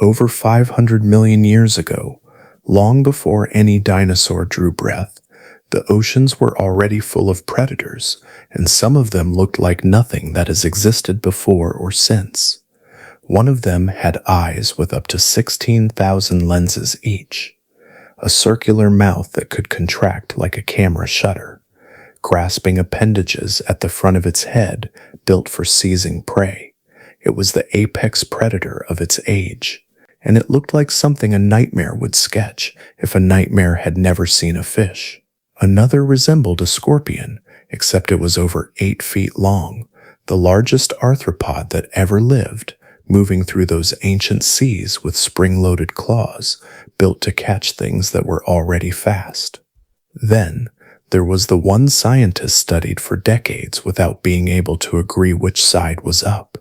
Over 500 million years ago, long before any dinosaur drew breath, the oceans were already full of predators, and some of them looked like nothing that has existed before or since. One of them had eyes with up to 16,000 lenses each, a circular mouth that could contract like a camera shutter, grasping appendages at the front of its head built for seizing prey. It was the apex predator of its age, and it looked like something a nightmare would sketch if a nightmare had never seen a fish. Another resembled a scorpion, except it was over 8 feet long, the largest arthropod that ever lived, moving through those ancient seas with spring-loaded claws built to catch things that were already fast. Then, there was the one scientists studied for decades without being able to agree which side was up.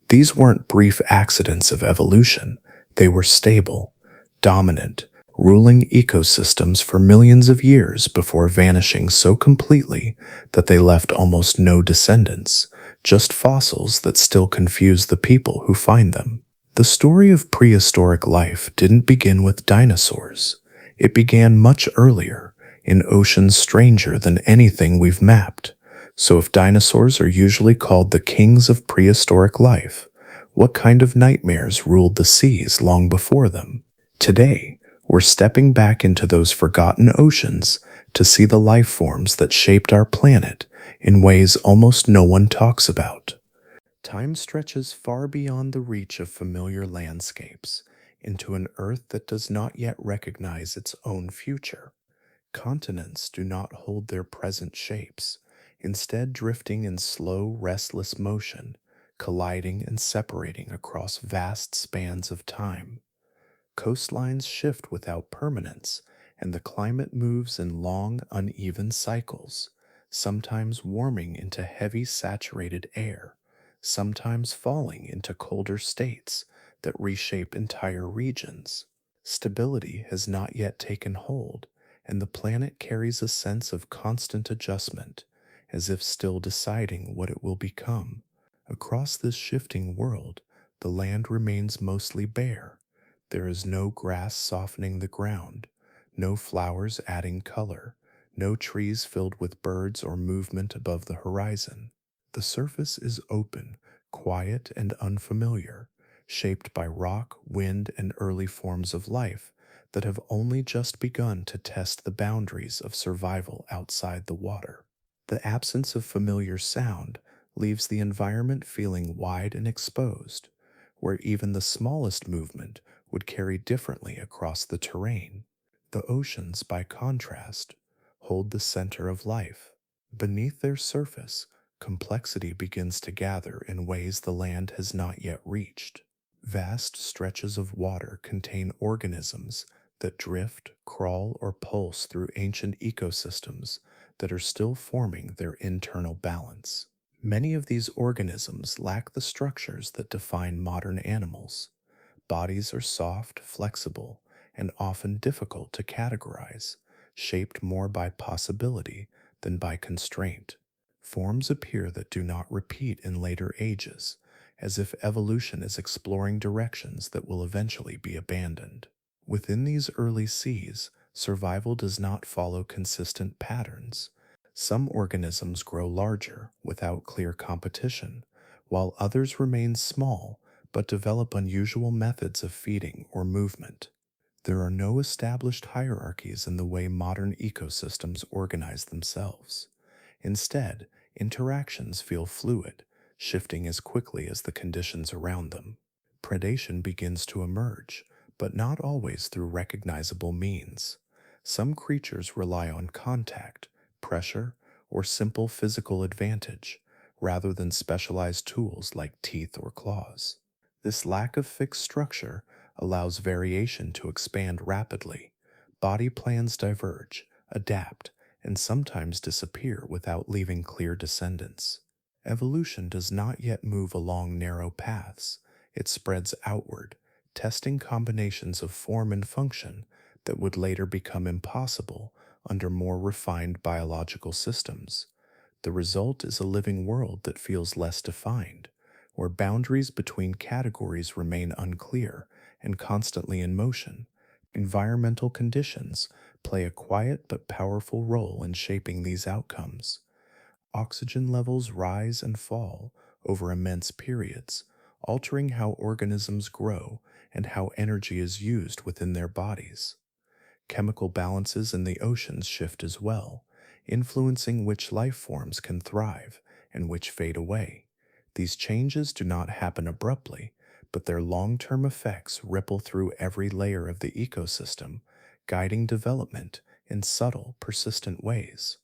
These weren't brief accidents of evolution. They were stable, dominant, ruling ecosystems for millions of years before vanishing so completely that they left almost no descendants, just fossils that still confuse the people who find them. The story of prehistoric life didn't begin with dinosaurs. It began much earlier, in oceans stranger than anything we've mapped. So if dinosaurs are usually called the kings of prehistoric life, what kind of nightmares ruled the seas long before them? Today, we're stepping back into those forgotten oceans to see the life forms that shaped our planet in ways almost no one talks about. Time stretches far beyond the reach of familiar landscapes into an Earth that does not yet recognize its own future. Continents do not hold their present shapes, instead drifting in slow, restless motion, colliding and separating across vast spans of time. Coastlines shift without permanence, and the climate moves in long, uneven cycles, sometimes warming into heavy, saturated air, sometimes falling into colder states that reshape entire regions. Stability has not yet taken hold, and the planet carries a sense of constant adjustment, as if still deciding what it will become. Across this shifting world, the land remains mostly bare. There is no grass softening the ground, no flowers adding color, no trees filled with birds or movement above the horizon. The surface is open, quiet, and unfamiliar, shaped by rock, wind, and early forms of life that have only just begun to test the boundaries of survival outside the water. The absence of familiar sound leaves the environment feeling wide and exposed, where even the smallest movement would carry differently across the terrain. The oceans, by contrast, hold the center of life. Beneath their surface, complexity begins to gather in ways the land has not yet reached. Vast stretches of water contain organisms that drift, crawl, or pulse through ancient ecosystems that are still forming their internal balance. Many of these organisms lack the structures that define modern animals. Bodies are soft, flexible, and often difficult to categorize, shaped more by possibility than by constraint. Forms appear that do not repeat in later ages, as if evolution is exploring directions that will eventually be abandoned. Within these early seas, survival does not follow consistent patterns. Some organisms grow larger without clear competition, while others remain small but develop unusual methods of feeding or movement. There are no established hierarchies in the way modern ecosystems organize themselves. Instead, interactions feel fluid, shifting as quickly as the conditions around them. Predation begins to emerge, but not always through recognizable means. Some creatures rely on contact, pressure, or simple physical advantage, rather than specialized tools like teeth or claws. This lack of fixed structure allows variation to expand rapidly. Body plans diverge, adapt, and sometimes disappear without leaving clear descendants. Evolution does not yet move along narrow paths. It spreads outward, testing combinations of form and function that would later become impossible under more refined biological systems. The result is a living world that feels less defined, where boundaries between categories remain unclear and constantly in motion, environmental conditions play a quiet but powerful role in shaping these outcomes. Oxygen levels rise and fall over immense periods, altering how organisms grow and how energy is used within their bodies. Chemical balances in the oceans shift as well, influencing which life forms can thrive and which fade away. These changes do not happen abruptly, but their long-term effects ripple through every layer of the ecosystem, guiding development in subtle, persistent ways.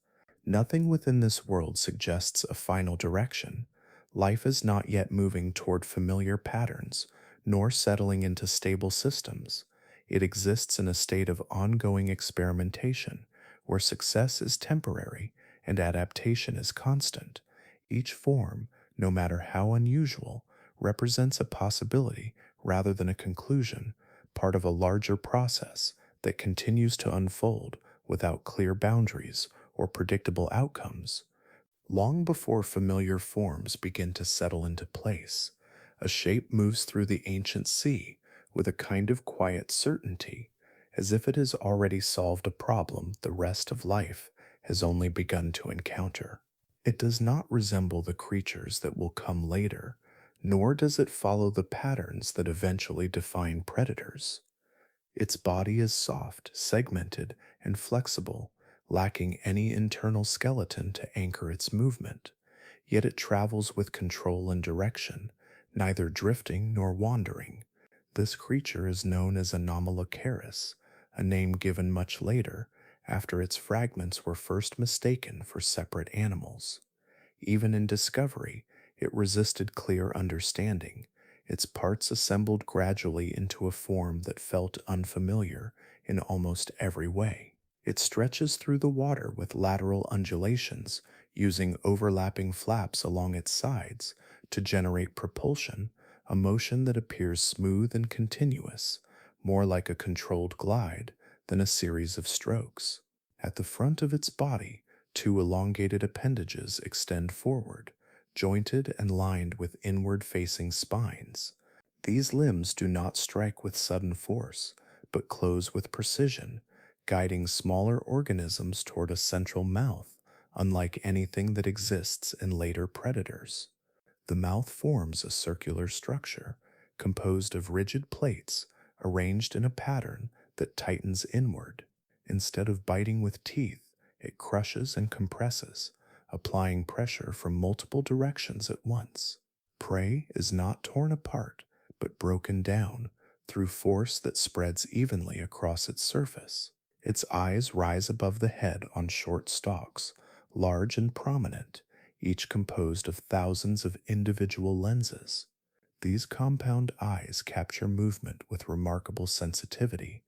Nothing within this world suggests a final direction. Life is not yet moving toward familiar patterns, nor settling into stable systems. It exists in a state of ongoing experimentation, where success is temporary and adaptation is constant. Each form, no matter how unusual, represents a possibility rather than a conclusion, part of a larger process that continues to unfold without clear boundaries or predictable outcomes. Long before familiar forms begin to settle into place, a shape moves through the ancient sea with a kind of quiet certainty, as if it has already solved a problem the rest of life has only begun to encounter. It does not resemble the creatures that will come later, nor does it follow the patterns that eventually define predators. Its body is soft, segmented, and flexible, lacking any internal skeleton to anchor its movement. Yet it travels with control and direction, neither drifting nor wandering. This creature is known as Anomalocaris, a name given much later, after its fragments were first mistaken for separate animals. Even in discovery, it resisted clear understanding, its parts assembled gradually into a form that felt unfamiliar in almost every way. It stretches through the water with lateral undulations, using overlapping flaps along its sides to generate propulsion, a motion that appears smooth and continuous, more like a controlled glide than a series of strokes. At the front of its body, two elongated appendages extend forward, jointed and lined with inward-facing spines. These limbs do not strike with sudden force, but close with precision, guiding smaller organisms toward a central mouth, unlike anything that exists in later predators. The mouth forms a circular structure, composed of rigid plates arranged in a pattern that tightens inward. Instead of biting with teeth, it crushes and compresses, applying pressure from multiple directions at once. Prey is not torn apart, but broken down through force that spreads evenly across its surface. Its eyes rise above the head on short stalks, large and prominent, each composed of thousands of individual lenses. These compound eyes capture movement with remarkable sensitivity,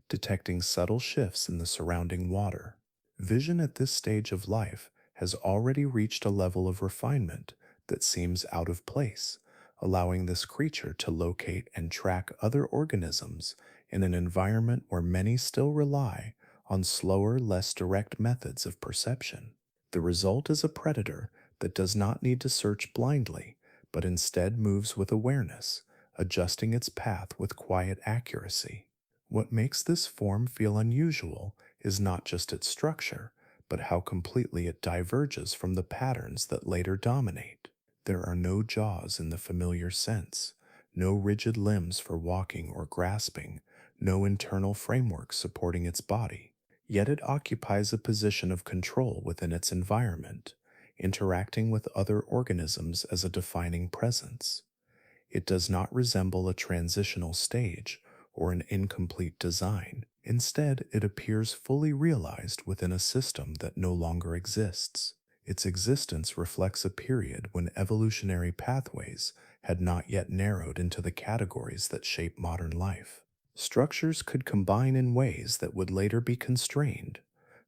detecting subtle shifts in the surrounding water. Vision at this stage of life has already reached a level of refinement that seems out of place, allowing this creature to locate and track other organisms in an environment where many still rely on slower, less direct methods of perception. The result is a predator that does not need to search blindly, but instead moves with awareness, adjusting its path with quiet accuracy. What makes this form feel unusual is not just its structure, but how completely it diverges from the patterns that later dominate. There are no jaws in the familiar sense, no rigid limbs for walking or grasping, no internal framework supporting its body. Yet it occupies a position of control within its environment, interacting with other organisms as a defining presence. It does not resemble a transitional stage or an incomplete design. Instead, it appears fully realized within a system that no longer exists. Its existence reflects a period when evolutionary pathways had not yet narrowed into the categories that shape modern life. Structures could combine in ways that would later be constrained.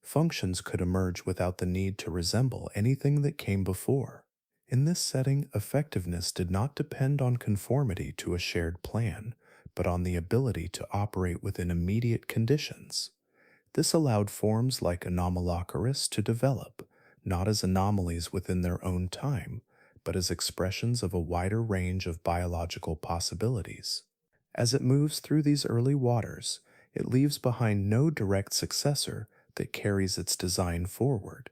Functions could emerge without the need to resemble anything that came before. In this setting, effectiveness did not depend on conformity to a shared plan, but on the ability to operate within immediate conditions. This allowed forms like Anomalocaris to develop, not as anomalies within their own time, but as expressions of a wider range of biological possibilities. As it moves through these early waters, it leaves behind no direct successor that carries its design forward.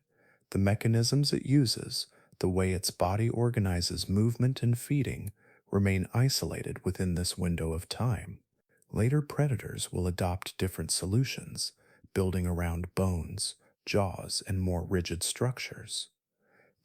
The mechanisms it uses, the way its body organizes movement and feeding, remain isolated within this window of time. Later predators will adopt different solutions, building around bones, jaws, and more rigid structures.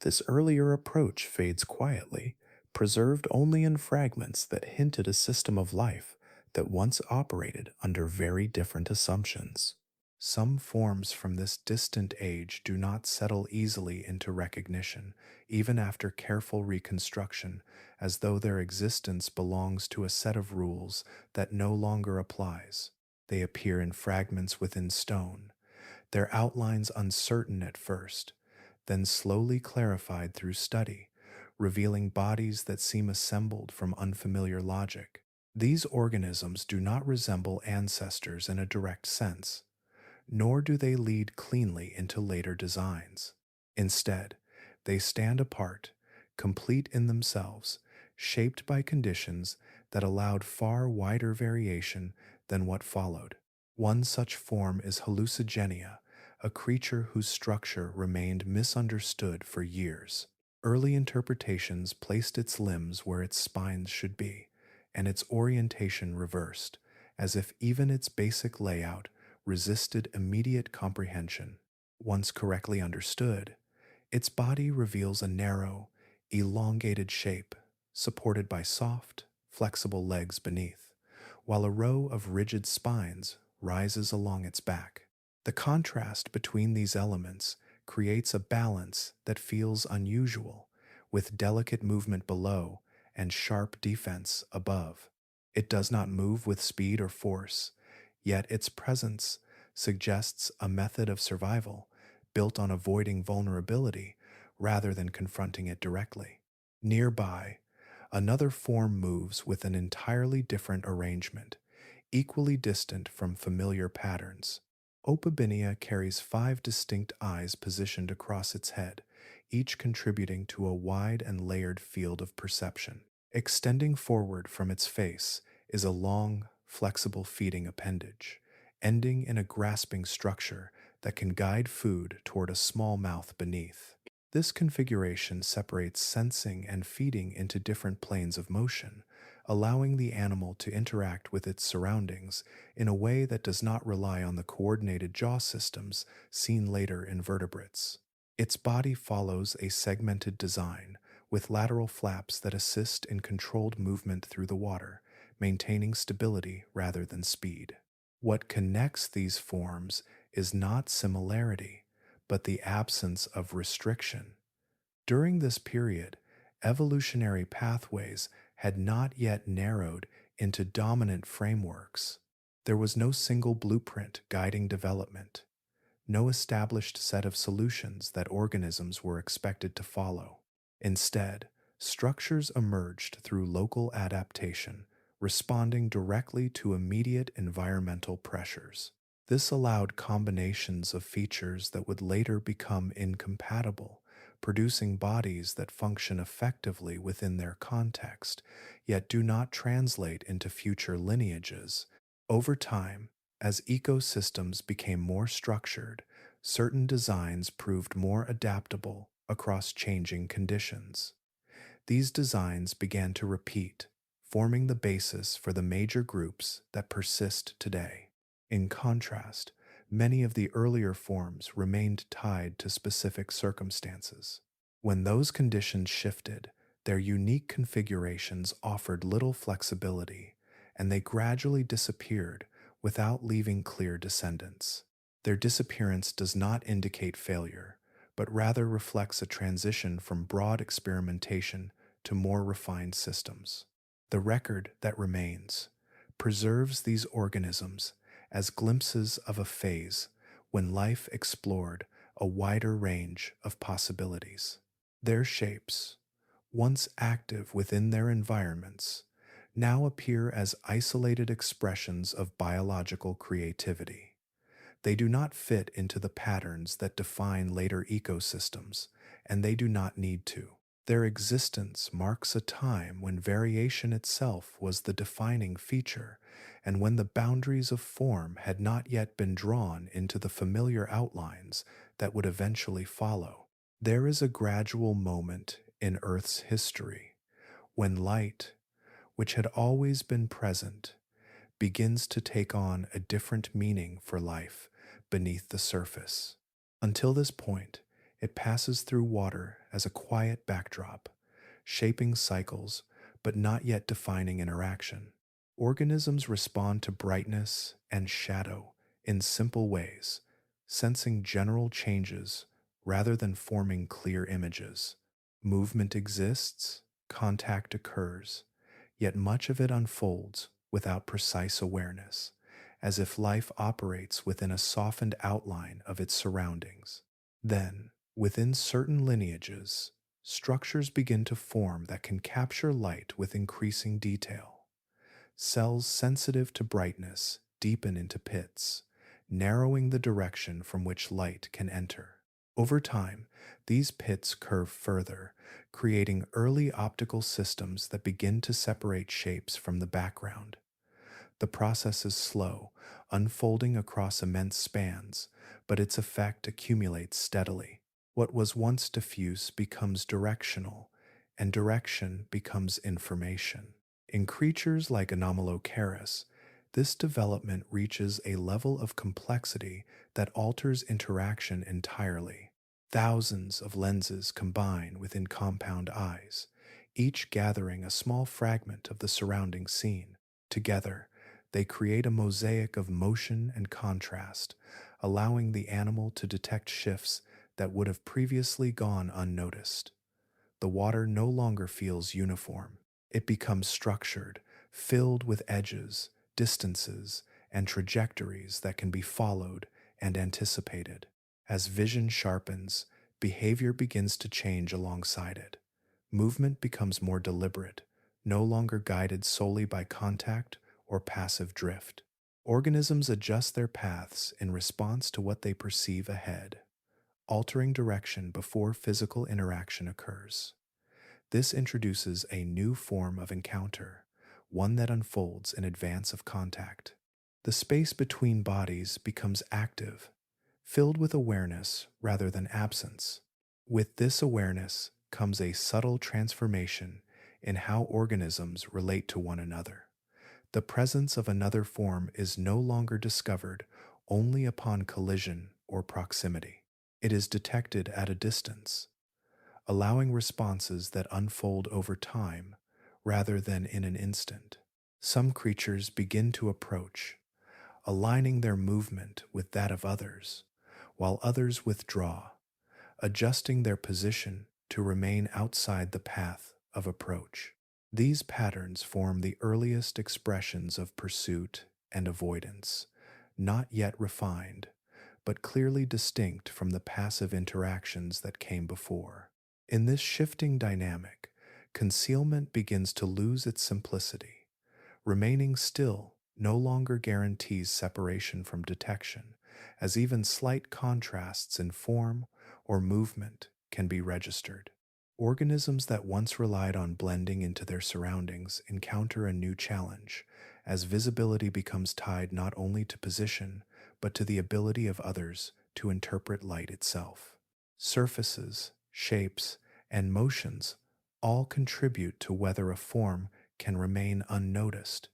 This earlier approach fades quietly, preserved only in fragments that hint at a system of life that once operated under very different assumptions. Some forms from this distant age do not settle easily into recognition, even after careful reconstruction, as though their existence belongs to a set of rules that no longer applies. They appear in fragments within stone, their outlines uncertain at first, then slowly clarified through study, revealing bodies that seem assembled from unfamiliar logic. These organisms do not resemble ancestors in a direct sense, nor do they lead cleanly into later designs. Instead, they stand apart, complete in themselves, shaped by conditions that allowed far wider variation than what followed. One such form is Hallucigenia, a creature whose structure remained misunderstood for years. Early interpretations placed its limbs where its spines should be, and its orientation reversed, as if even its basic layout resisted immediate comprehension. Once correctly understood, its body reveals a narrow, elongated shape, supported by soft, flexible legs beneath, while a row of rigid spines rises along its back. The contrast between these elements creates a balance that feels unusual, with delicate movement below and sharp defense above. It does not move with speed or force, yet its presence suggests a method of survival built on avoiding vulnerability rather than confronting it directly. Nearby, another form moves with an entirely different arrangement, equally distant from familiar patterns. Opabinia carries 5 distinct eyes positioned across its head, each contributing to a wide and layered field of perception. Extending forward from its face is a long, flexible feeding appendage, ending in a grasping structure that can guide food toward a small mouth beneath. This configuration separates sensing and feeding into different planes of motion, allowing the animal to interact with its surroundings in a way that does not rely on the coordinated jaw systems seen later in vertebrates. Its body follows a segmented design, with lateral flaps that assist in controlled movement through the water, maintaining stability rather than speed. What connects these forms is not similarity, but the absence of restriction. During this period, evolutionary pathways had not yet narrowed into dominant frameworks. There was no single blueprint guiding development, no established set of solutions that organisms were expected to follow. Instead, structures emerged through local adaptation, responding directly to immediate environmental pressures. This allowed combinations of features that would later become incompatible, producing bodies that function effectively within their context, yet do not translate into future lineages. Over time, as ecosystems became more structured, certain designs proved more adaptable across changing conditions. These designs began to repeat, forming the basis for the major groups that persist today. In contrast, many of the earlier forms remained tied to specific circumstances. When those conditions shifted, their unique configurations offered little flexibility, and they gradually disappeared without leaving clear descendants. Their disappearance does not indicate failure, but rather reflects a transition from broad experimentation to more refined systems. The record that remains preserves these organisms as glimpses of a phase when life explored a wider range of possibilities. Their shapes, once active within their environments, now appear as isolated expressions of biological creativity. They do not fit into the patterns that define later ecosystems, and they do not need to. Their existence marks a time when variation itself was the defining feature, and when the boundaries of form had not yet been drawn into the familiar outlines that would eventually follow. There is a gradual moment in Earth's history when light, which had always been present, begins to take on a different meaning for life beneath the surface. Until this point, it passes through water as a quiet backdrop, shaping cycles but not yet defining interaction. Organisms respond to brightness and shadow in simple ways, sensing general changes rather than forming clear images. Movement exists, contact occurs, yet much of it unfolds without precise awareness, as if life operates within a softened outline of its surroundings. Then, within certain lineages, structures begin to form that can capture light with increasing detail. Cells sensitive to brightness deepen into pits, narrowing the direction from which light can enter. Over time, these pits curve further, creating early optical systems that begin to separate shapes from the background. The process is slow, unfolding across immense spans, but its effect accumulates steadily. What was once diffuse becomes directional, and direction becomes information. In creatures like Anomalocaris, this development reaches a level of complexity that alters interaction entirely. Thousands of lenses combine within compound eyes, each gathering a small fragment of the surrounding scene. Together, they create a mosaic of motion and contrast, allowing the animal to detect shifts that would have previously gone unnoticed. The water no longer feels uniform. It becomes structured, filled with edges, distances, and trajectories that can be followed and anticipated. As vision sharpens, behavior begins to change alongside it. Movement becomes more deliberate, no longer guided solely by contact or passive drift. Organisms adjust their paths in response to what they perceive ahead, altering direction before physical interaction occurs. This introduces a new form of encounter, one that unfolds in advance of contact. The space between bodies becomes active, filled with awareness rather than absence. With this awareness comes a subtle transformation in how organisms relate to one another. The presence of another form is no longer discovered only upon collision or proximity. It is detected at a distance, allowing responses that unfold over time rather than in an instant. Some creatures begin to approach, aligning their movement with that of others, while others withdraw, adjusting their position to remain outside the path of approach. These patterns form the earliest expressions of pursuit and avoidance, not yet refined, but clearly distinct from the passive interactions that came before. In this shifting dynamic, concealment begins to lose its simplicity. Remaining still no longer guarantees separation from detection, as even slight contrasts in form or movement can be registered. Organisms that once relied on blending into their surroundings encounter a new challenge, as visibility becomes tied not only to position, but to the ability of others to interpret light itself. Surfaces, shapes, and motions all contribute to whether a form can remain unnoticed,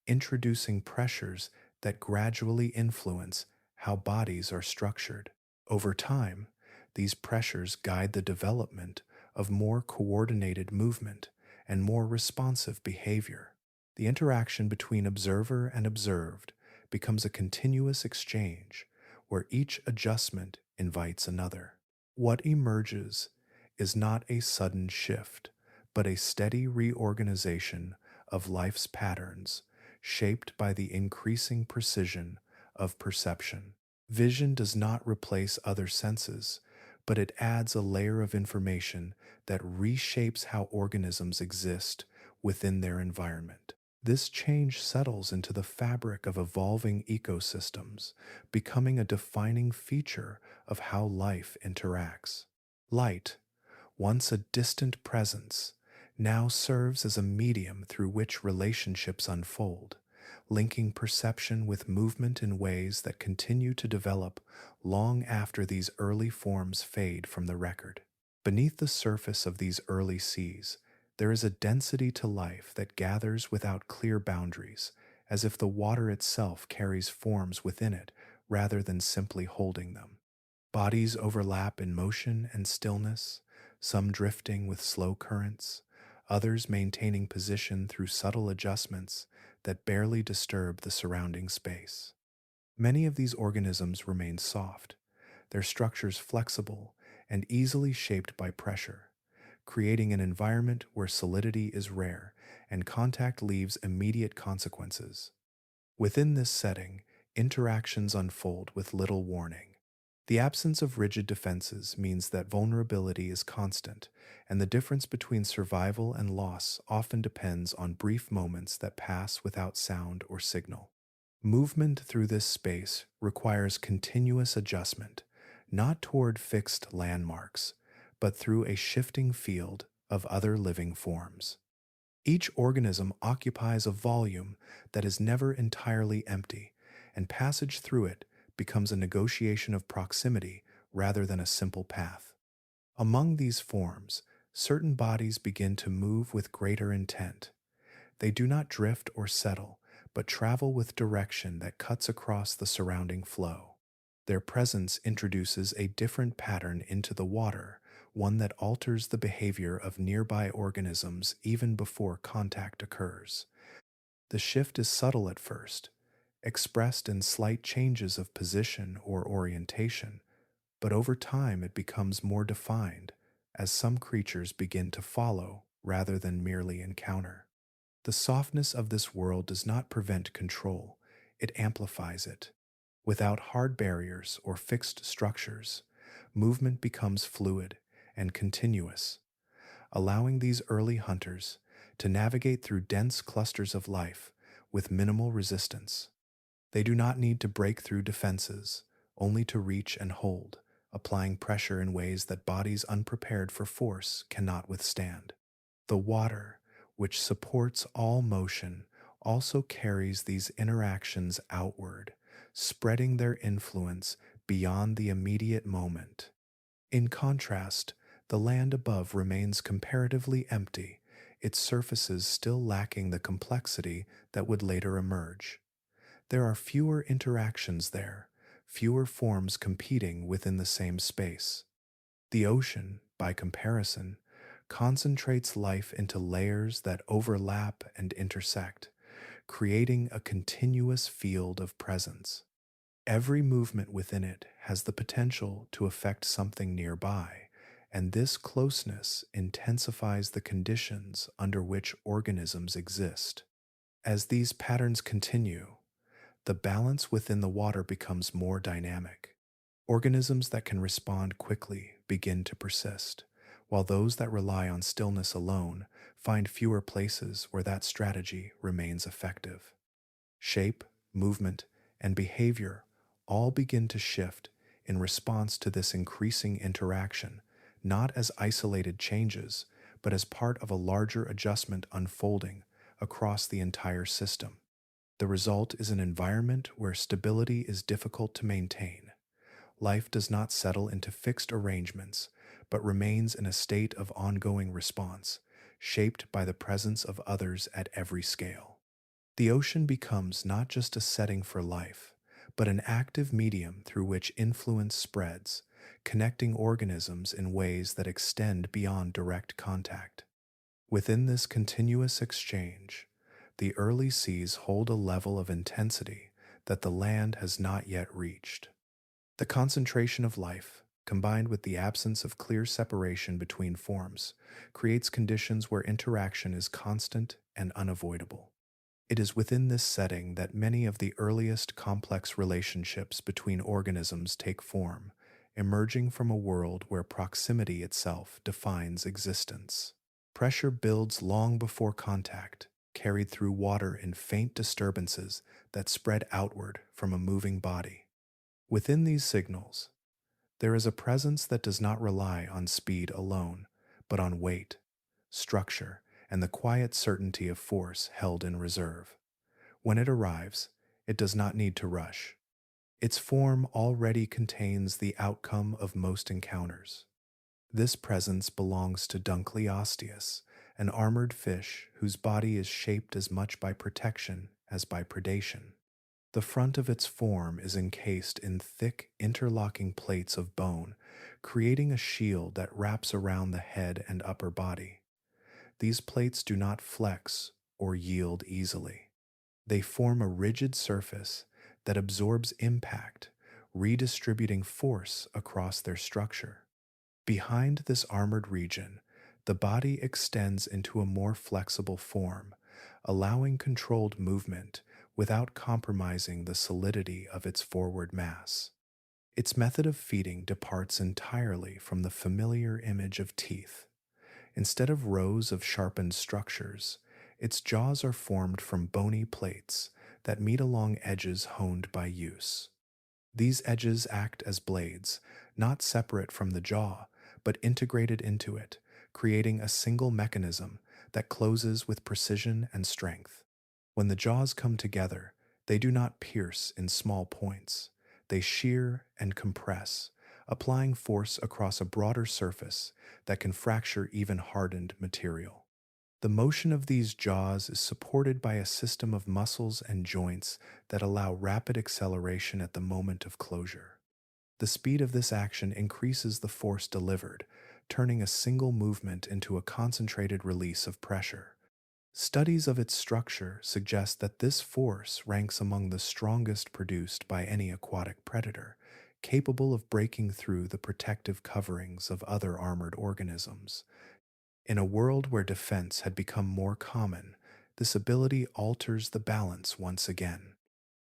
introducing pressures that gradually influence how bodies are structured. Over time, these pressures guide the development of more coordinated movement and more responsive behavior. The interaction between observer and observed becomes a continuous exchange where each adjustment invites another. What emerges is not a sudden shift, but a steady reorganization of life's patterns, shaped by the increasing precision of perception. Vision does not replace other senses, but it adds a layer of information that reshapes how organisms exist within their environment. This change settles into the fabric of evolving ecosystems, becoming a defining feature of how life interacts. Light, once a distant presence, now serves as a medium through which relationships unfold, linking perception with movement in ways that continue to develop long after these early forms fade from the record. Beneath the surface of these early seas, there is a density to life that gathers without clear boundaries, as if the water itself carries forms within it rather than simply holding them. Bodies overlap in motion and stillness, some drifting with slow currents, others maintaining position through subtle adjustments that barely disturb the surrounding space. Many of these organisms remain soft, their structures flexible and easily shaped by pressure, creating an environment where solidity is rare and contact leaves immediate consequences. Within this setting, interactions unfold with little warning. The absence of rigid defenses means that vulnerability is constant, and the difference between survival and loss often depends on brief moments that pass without sound or signal. Movement through this space requires continuous adjustment, not toward fixed landmarks, but through a shifting field of other living forms. Each organism occupies a volume that is never entirely empty, and passage through it becomes a negotiation of proximity rather than a simple path. Among these forms, certain bodies begin to move with greater intent. They do not drift or settle, but travel with direction that cuts across the surrounding flow. Their presence introduces a different pattern into the water, one that alters the behavior of nearby organisms even before contact occurs. The shift is subtle at first, expressed in slight changes of position or orientation, but over time it becomes more defined as some creatures begin to follow rather than merely encounter. The softness of this world does not prevent control, it amplifies it. Without hard barriers or fixed structures, movement becomes fluid and continuous, allowing these early hunters to navigate through dense clusters of life with minimal resistance. They do not need to break through defenses, only to reach and hold, applying pressure in ways that bodies unprepared for force cannot withstand. The water, which supports all motion, also carries these interactions outward, spreading their influence beyond the immediate moment. In contrast, the land above remains comparatively empty, its surfaces still lacking the complexity that would later emerge. There are fewer interactions there, fewer forms competing within the same space. The ocean, by comparison, concentrates life into layers that overlap and intersect, creating a continuous field of presence. Every movement within it has the potential to affect something nearby, and this closeness intensifies the conditions under which organisms exist. As these patterns continue, the balance within the water becomes more dynamic. Organisms that can respond quickly begin to persist, while those that rely on stillness alone find fewer places where that strategy remains effective. Shape, movement, and behavior all begin to shift in response to this increasing interaction, not as isolated changes, but as part of a larger adjustment unfolding across the entire system. The result is an environment where stability is difficult to maintain. Life does not settle into fixed arrangements, but remains in a state of ongoing response, shaped by the presence of others at every scale. The ocean becomes not just a setting for life, but an active medium through which influence spreads, connecting organisms in ways that extend beyond direct contact. Within this continuous exchange, the early seas hold a level of intensity that the land has not yet reached. The concentration of life, combined with the absence of clear separation between forms, creates conditions where interaction is constant and unavoidable. It is within this setting that many of the earliest complex relationships between organisms take form, emerging from a world where proximity itself defines existence. Pressure builds long before contact, carried through water in faint disturbances that spread outward from a moving body. Within these signals, there is a presence that does not rely on speed alone, but on weight, structure, and the quiet certainty of force held in reserve. When it arrives, it does not need to rush. Its form already contains the outcome of most encounters. This presence belongs to Dunkleosteus, an armored fish whose body is shaped as much by protection as by predation. The front of its form is encased in thick, interlocking plates of bone, creating a shield that wraps around the head and upper body. These plates do not flex or yield easily. They form a rigid surface that absorbs impact, redistributing force across their structure. Behind this armored region, the body extends into a more flexible form, allowing controlled movement without compromising the solidity of its forward mass. Its method of feeding departs entirely from the familiar image of teeth. Instead of rows of sharpened structures, its jaws are formed from bony plates that meet along edges honed by use. These edges act as blades, not separate from the jaw, but integrated into it, creating a single mechanism that closes with precision and strength. When the jaws come together, they do not pierce in small points. They shear and compress, applying force across a broader surface that can fracture even hardened material. The motion of these jaws is supported by a system of muscles and joints that allow rapid acceleration at the moment of closure. The speed of this action increases the force delivered, turning a single movement into a concentrated release of pressure. Studies of its structure suggest that this force ranks among the strongest produced by any aquatic predator, capable of breaking through the protective coverings of other armored organisms. In a world where defense had become more common, this ability alters the balance once again.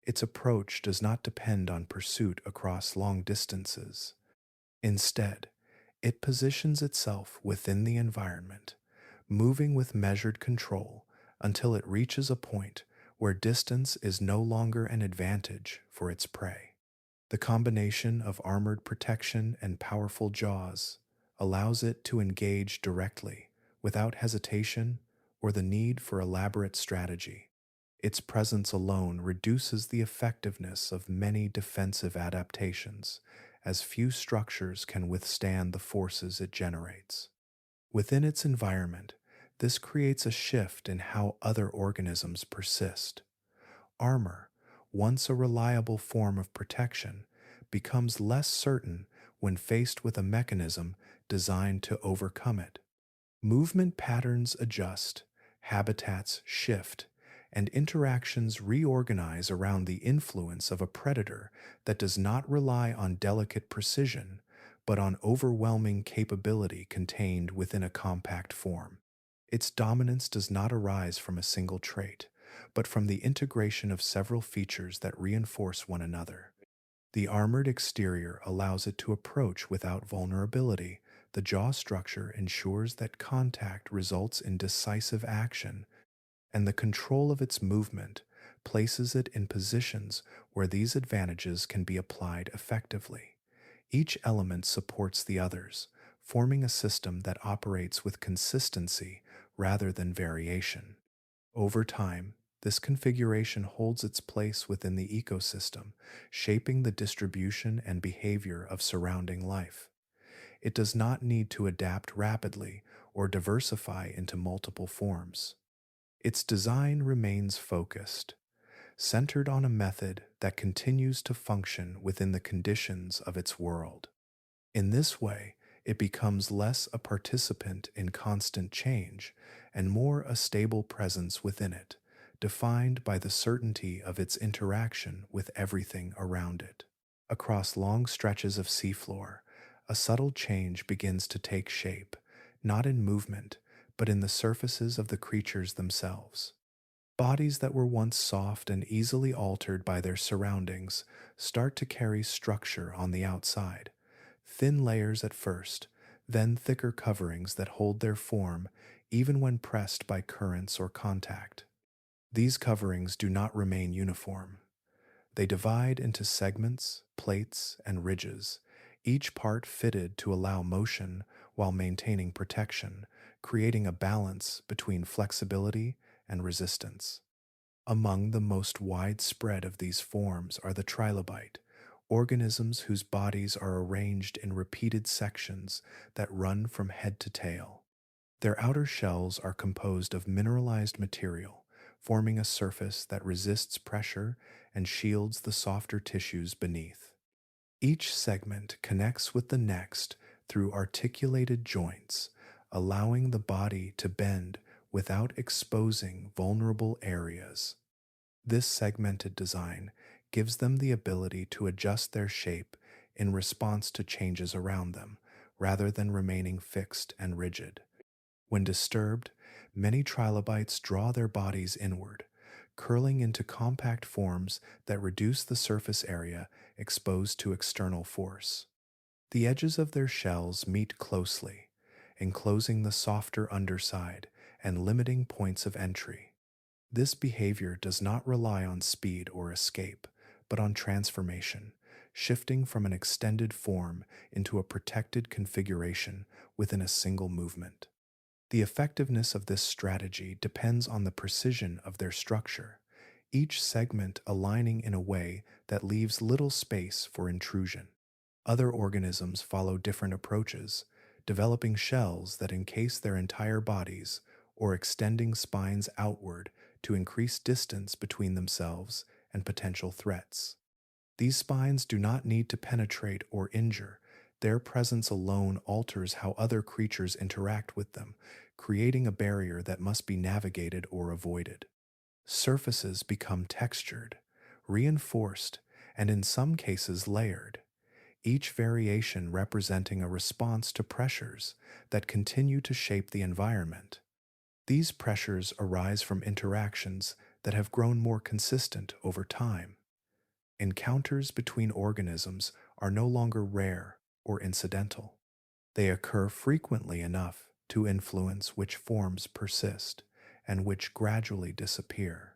Its approach does not depend on pursuit across long distances. Instead, it positions itself within the environment, moving with measured control until it reaches a point where distance is no longer an advantage for its prey. The combination of armored protection and powerful jaws allows it to engage directly, without hesitation or the need for elaborate strategy. Its presence alone reduces the effectiveness of many defensive adaptations, as few structures can withstand the forces it generates. Within its environment, this creates a shift in how other organisms persist. Armor, once a reliable form of protection, becomes less certain when faced with a mechanism designed to overcome it. Movement patterns adjust, habitats shift, and interactions reorganize around the influence of a predator that does not rely on delicate precision, but on overwhelming capability contained within a compact form. Its dominance does not arise from a single trait, but from the integration of several features that reinforce one another. The armored exterior allows it to approach without vulnerability. The jaw structure ensures that contact results in decisive action, and the control of its movement places it in positions where these advantages can be applied effectively. Each element supports the others, forming a system that operates with consistency rather than variation. Over time, this configuration holds its place within the ecosystem, shaping the distribution and behavior of surrounding life. It does not need to adapt rapidly or diversify into multiple forms. Its design remains focused, centered on a method that continues to function within the conditions of its world. In this way, it becomes less a participant in constant change and more a stable presence within it, defined by the certainty of its interaction with everything around it. Across long stretches of seafloor, a subtle change begins to take shape, not in movement, but in the surfaces of the creatures themselves. Bodies that were once soft and easily altered by their surroundings start to carry structure on the outside. Thin layers at first, then thicker coverings that hold their form even when pressed by currents or contact. These coverings do not remain uniform. They divide into segments, plates, and ridges, each part fitted to allow motion while maintaining protection, creating a balance between flexibility and resistance. Among the most widespread of these forms are the trilobite, organisms whose bodies are arranged in repeated sections that run from head to tail. Their outer shells are composed of mineralized material, forming a surface that resists pressure and shields the softer tissues beneath. Each segment connects with the next through articulated joints, allowing the body to bend without exposing vulnerable areas. This segmented design gives them the ability to adjust their shape in response to changes around them, rather than remaining fixed and rigid. When disturbed, many trilobites draw their bodies inward, curling into compact forms that reduce the surface area exposed to external force. The edges of their shells meet closely, enclosing the softer underside and limiting points of entry. This behavior does not rely on speed or escape, but on transformation, shifting from an extended form into a protected configuration within a single movement. The effectiveness of this strategy depends on the precision of their structure, each segment aligning in a way that leaves little space for intrusion. Other organisms follow different approaches, developing shells that encase their entire bodies or extending spines outward to increase distance between themselves and potential threats. These spines do not need to penetrate or injure. Their presence alone alters how other creatures interact with them, creating a barrier that must be navigated or avoided. Surfaces become textured, reinforced, and in some cases layered, each variation representing a response to pressures that continue to shape the environment. These pressures arise from interactions that have grown more consistent over time. Encounters between organisms are no longer rare or incidental. They occur frequently enough to influence which forms persist and which gradually disappear.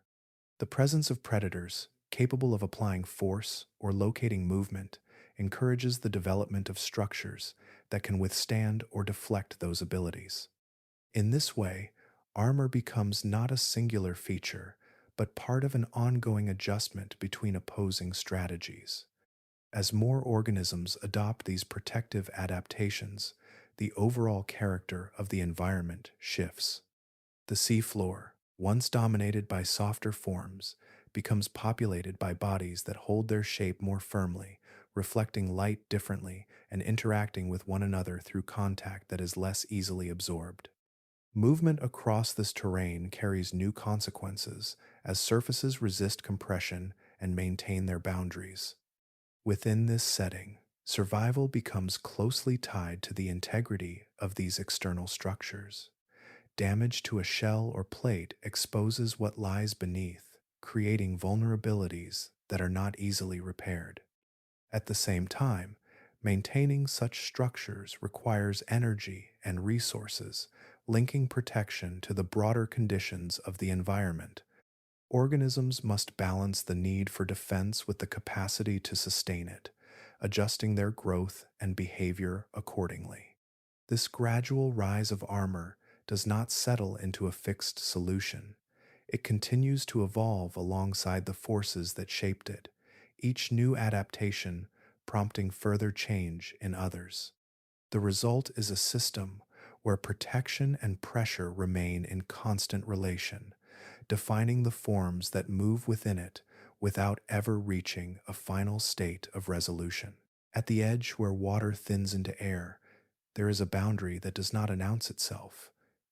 The presence of predators, capable of applying force or locating movement, encourages the development of structures that can withstand or deflect those abilities. In this way, armor becomes not a singular feature, but part of an ongoing adjustment between opposing strategies. As more organisms adopt these protective adaptations, the overall character of the environment shifts. The seafloor, once dominated by softer forms, becomes populated by bodies that hold their shape more firmly, reflecting light differently and interacting with one another through contact that is less easily absorbed. Movement across this terrain carries new consequences as surfaces resist compression and maintain their boundaries. Within this setting, survival becomes closely tied to the integrity of these external structures. Damage to a shell or plate exposes what lies beneath, creating vulnerabilities that are not easily repaired. At the same time, maintaining such structures requires energy and resources, linking protection to the broader conditions of the environment. Organisms must balance the need for defense with the capacity to sustain it, adjusting their growth and behavior accordingly. This gradual rise of armor does not settle into a fixed solution. It continues to evolve alongside the forces that shaped it, each new adaptation prompting further change in others. The result is a system where protection and pressure remain in constant relation, defining the forms that move within it without ever reaching a final state of resolution. At the edge where water thins into air, there is a boundary that does not announce itself,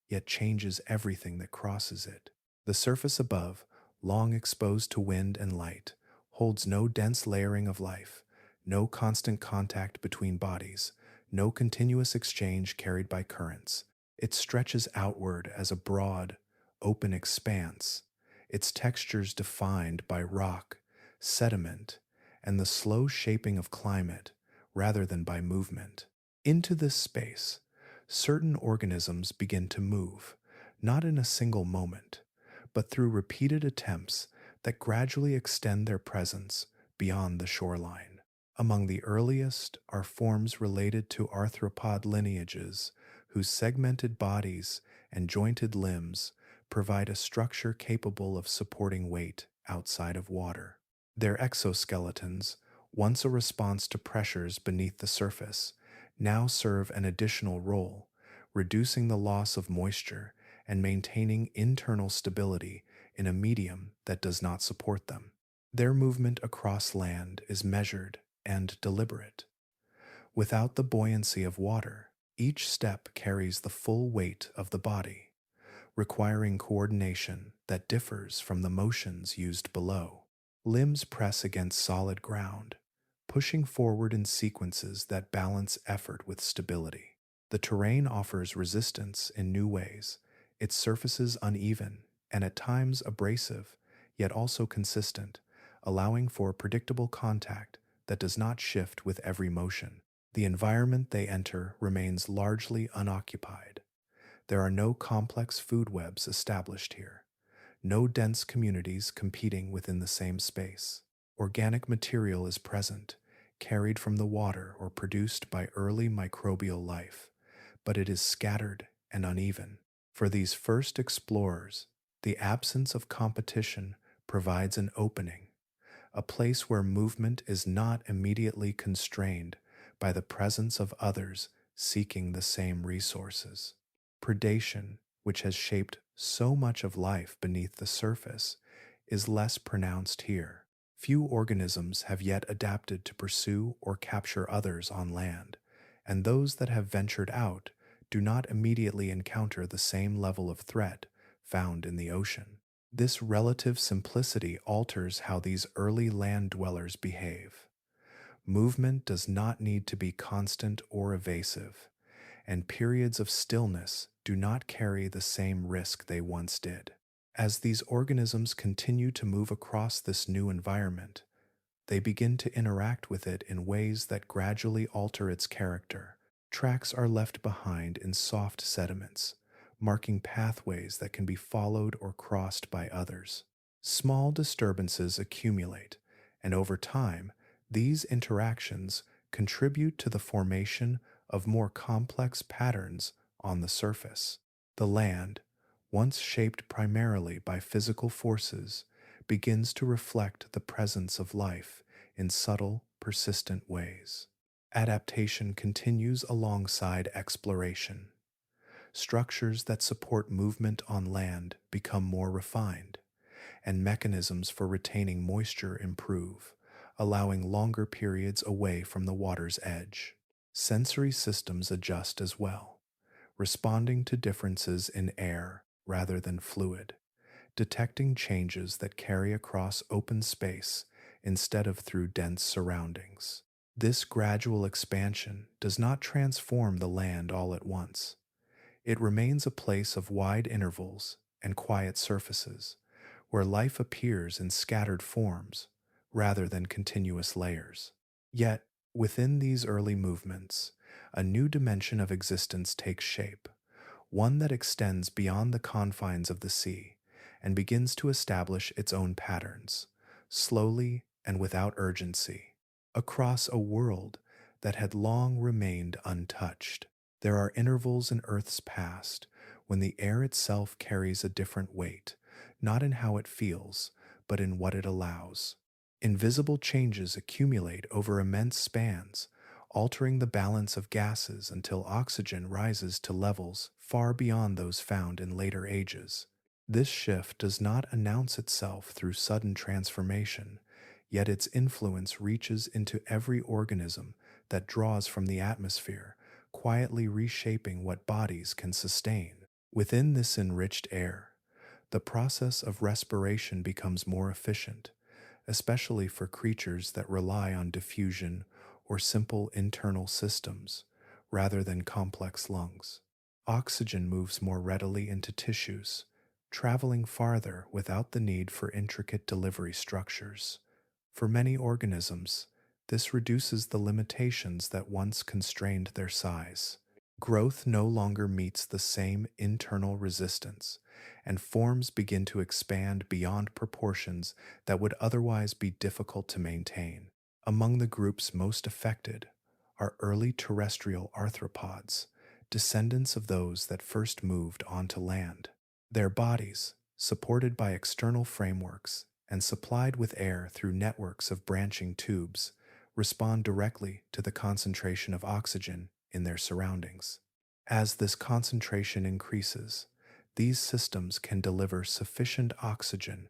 yet changes everything that crosses it. The surface above, long exposed to wind and light, holds no dense layering of life, no constant contact between bodies, no continuous exchange carried by currents. It stretches outward as a broad, open expanse, its textures defined by rock, sediment, and the slow shaping of climate rather than by movement. Into this space, certain organisms begin to move, not in a single moment, but through repeated attempts that gradually extend their presence beyond the shoreline. Among the earliest are forms related to arthropod lineages, whose segmented bodies and jointed limbs provide a structure capable of supporting weight outside of water. Their exoskeletons, once a response to pressures beneath the surface, now serve an additional role, reducing the loss of moisture and maintaining internal stability in a medium that does not support them. Their movement across land is measured and deliberate. Without the buoyancy of water, each step carries the full weight of the body, requiring coordination that differs from the motions used below. Limbs press against solid ground, pushing forward in sequences that balance effort with stability. The terrain offers resistance in new ways, its surfaces uneven and at times abrasive, yet also consistent, allowing for predictable contact that does not shift with every motion. The environment they enter remains largely unoccupied. There are no complex food webs established here, no dense communities competing within the same space. Organic material is present, carried from the water or produced by early microbial life, but it is scattered and uneven. For these first explorers, the absence of competition provides an opening, a place where movement is not immediately constrained by the presence of others seeking the same resources. Predation, which has shaped so much of life beneath the surface, is less pronounced here. Few organisms have yet adapted to pursue or capture others on land, and those that have ventured out do not immediately encounter the same level of threat found in the ocean. This relative simplicity alters how these early land dwellers behave. Movement does not need to be constant or evasive, and periods of stillness do not carry the same risk they once did. As these organisms continue to move across this new environment, they begin to interact with it in ways that gradually alter its character. Tracks are left behind in soft sediments, marking pathways that can be followed or crossed by others. Small disturbances accumulate, and over time, these interactions contribute to the formation of more complex patterns on the surface. The land, once shaped primarily by physical forces, begins to reflect the presence of life in subtle, persistent ways. Adaptation continues alongside exploration. Structures that support movement on land become more refined, and mechanisms for retaining moisture improve, allowing longer periods away from the water's edge. Sensory systems adjust as well, responding to differences in air rather than fluid, detecting changes that carry across open space instead of through dense surroundings. This gradual expansion does not transform the land all at once. It remains a place of wide intervals and quiet surfaces, where life appears in scattered forms rather than continuous layers. Yet, within these early movements, a new dimension of existence takes shape, one that extends beyond the confines of the sea and begins to establish its own patterns, slowly and without urgency, across a world that had long remained untouched. There are intervals in Earth's past when the air itself carries a different weight, not in how it feels, but in what it allows. Invisible changes accumulate over immense spans, altering the balance of gases until oxygen rises to levels far beyond those found in later ages. This shift does not announce itself through sudden transformation, yet its influence reaches into every organism that draws from the atmosphere, quietly reshaping what bodies can sustain. Within this enriched air, the process of respiration becomes more efficient, especially for creatures that rely on diffusion or simple internal systems rather than complex lungs. Oxygen moves more readily into tissues, traveling farther without the need for intricate delivery structures. For many organisms, this reduces the limitations that once constrained their size. Growth no longer meets the same internal resistance, and forms begin to expand beyond proportions that would otherwise be difficult to maintain. Among the groups most affected are early terrestrial arthropods, descendants of those that first moved onto land. Their bodies, supported by external frameworks and supplied with air through networks of branching tubes, respond directly to the concentration of oxygen in their surroundings. As this concentration increases, these systems can deliver sufficient oxygen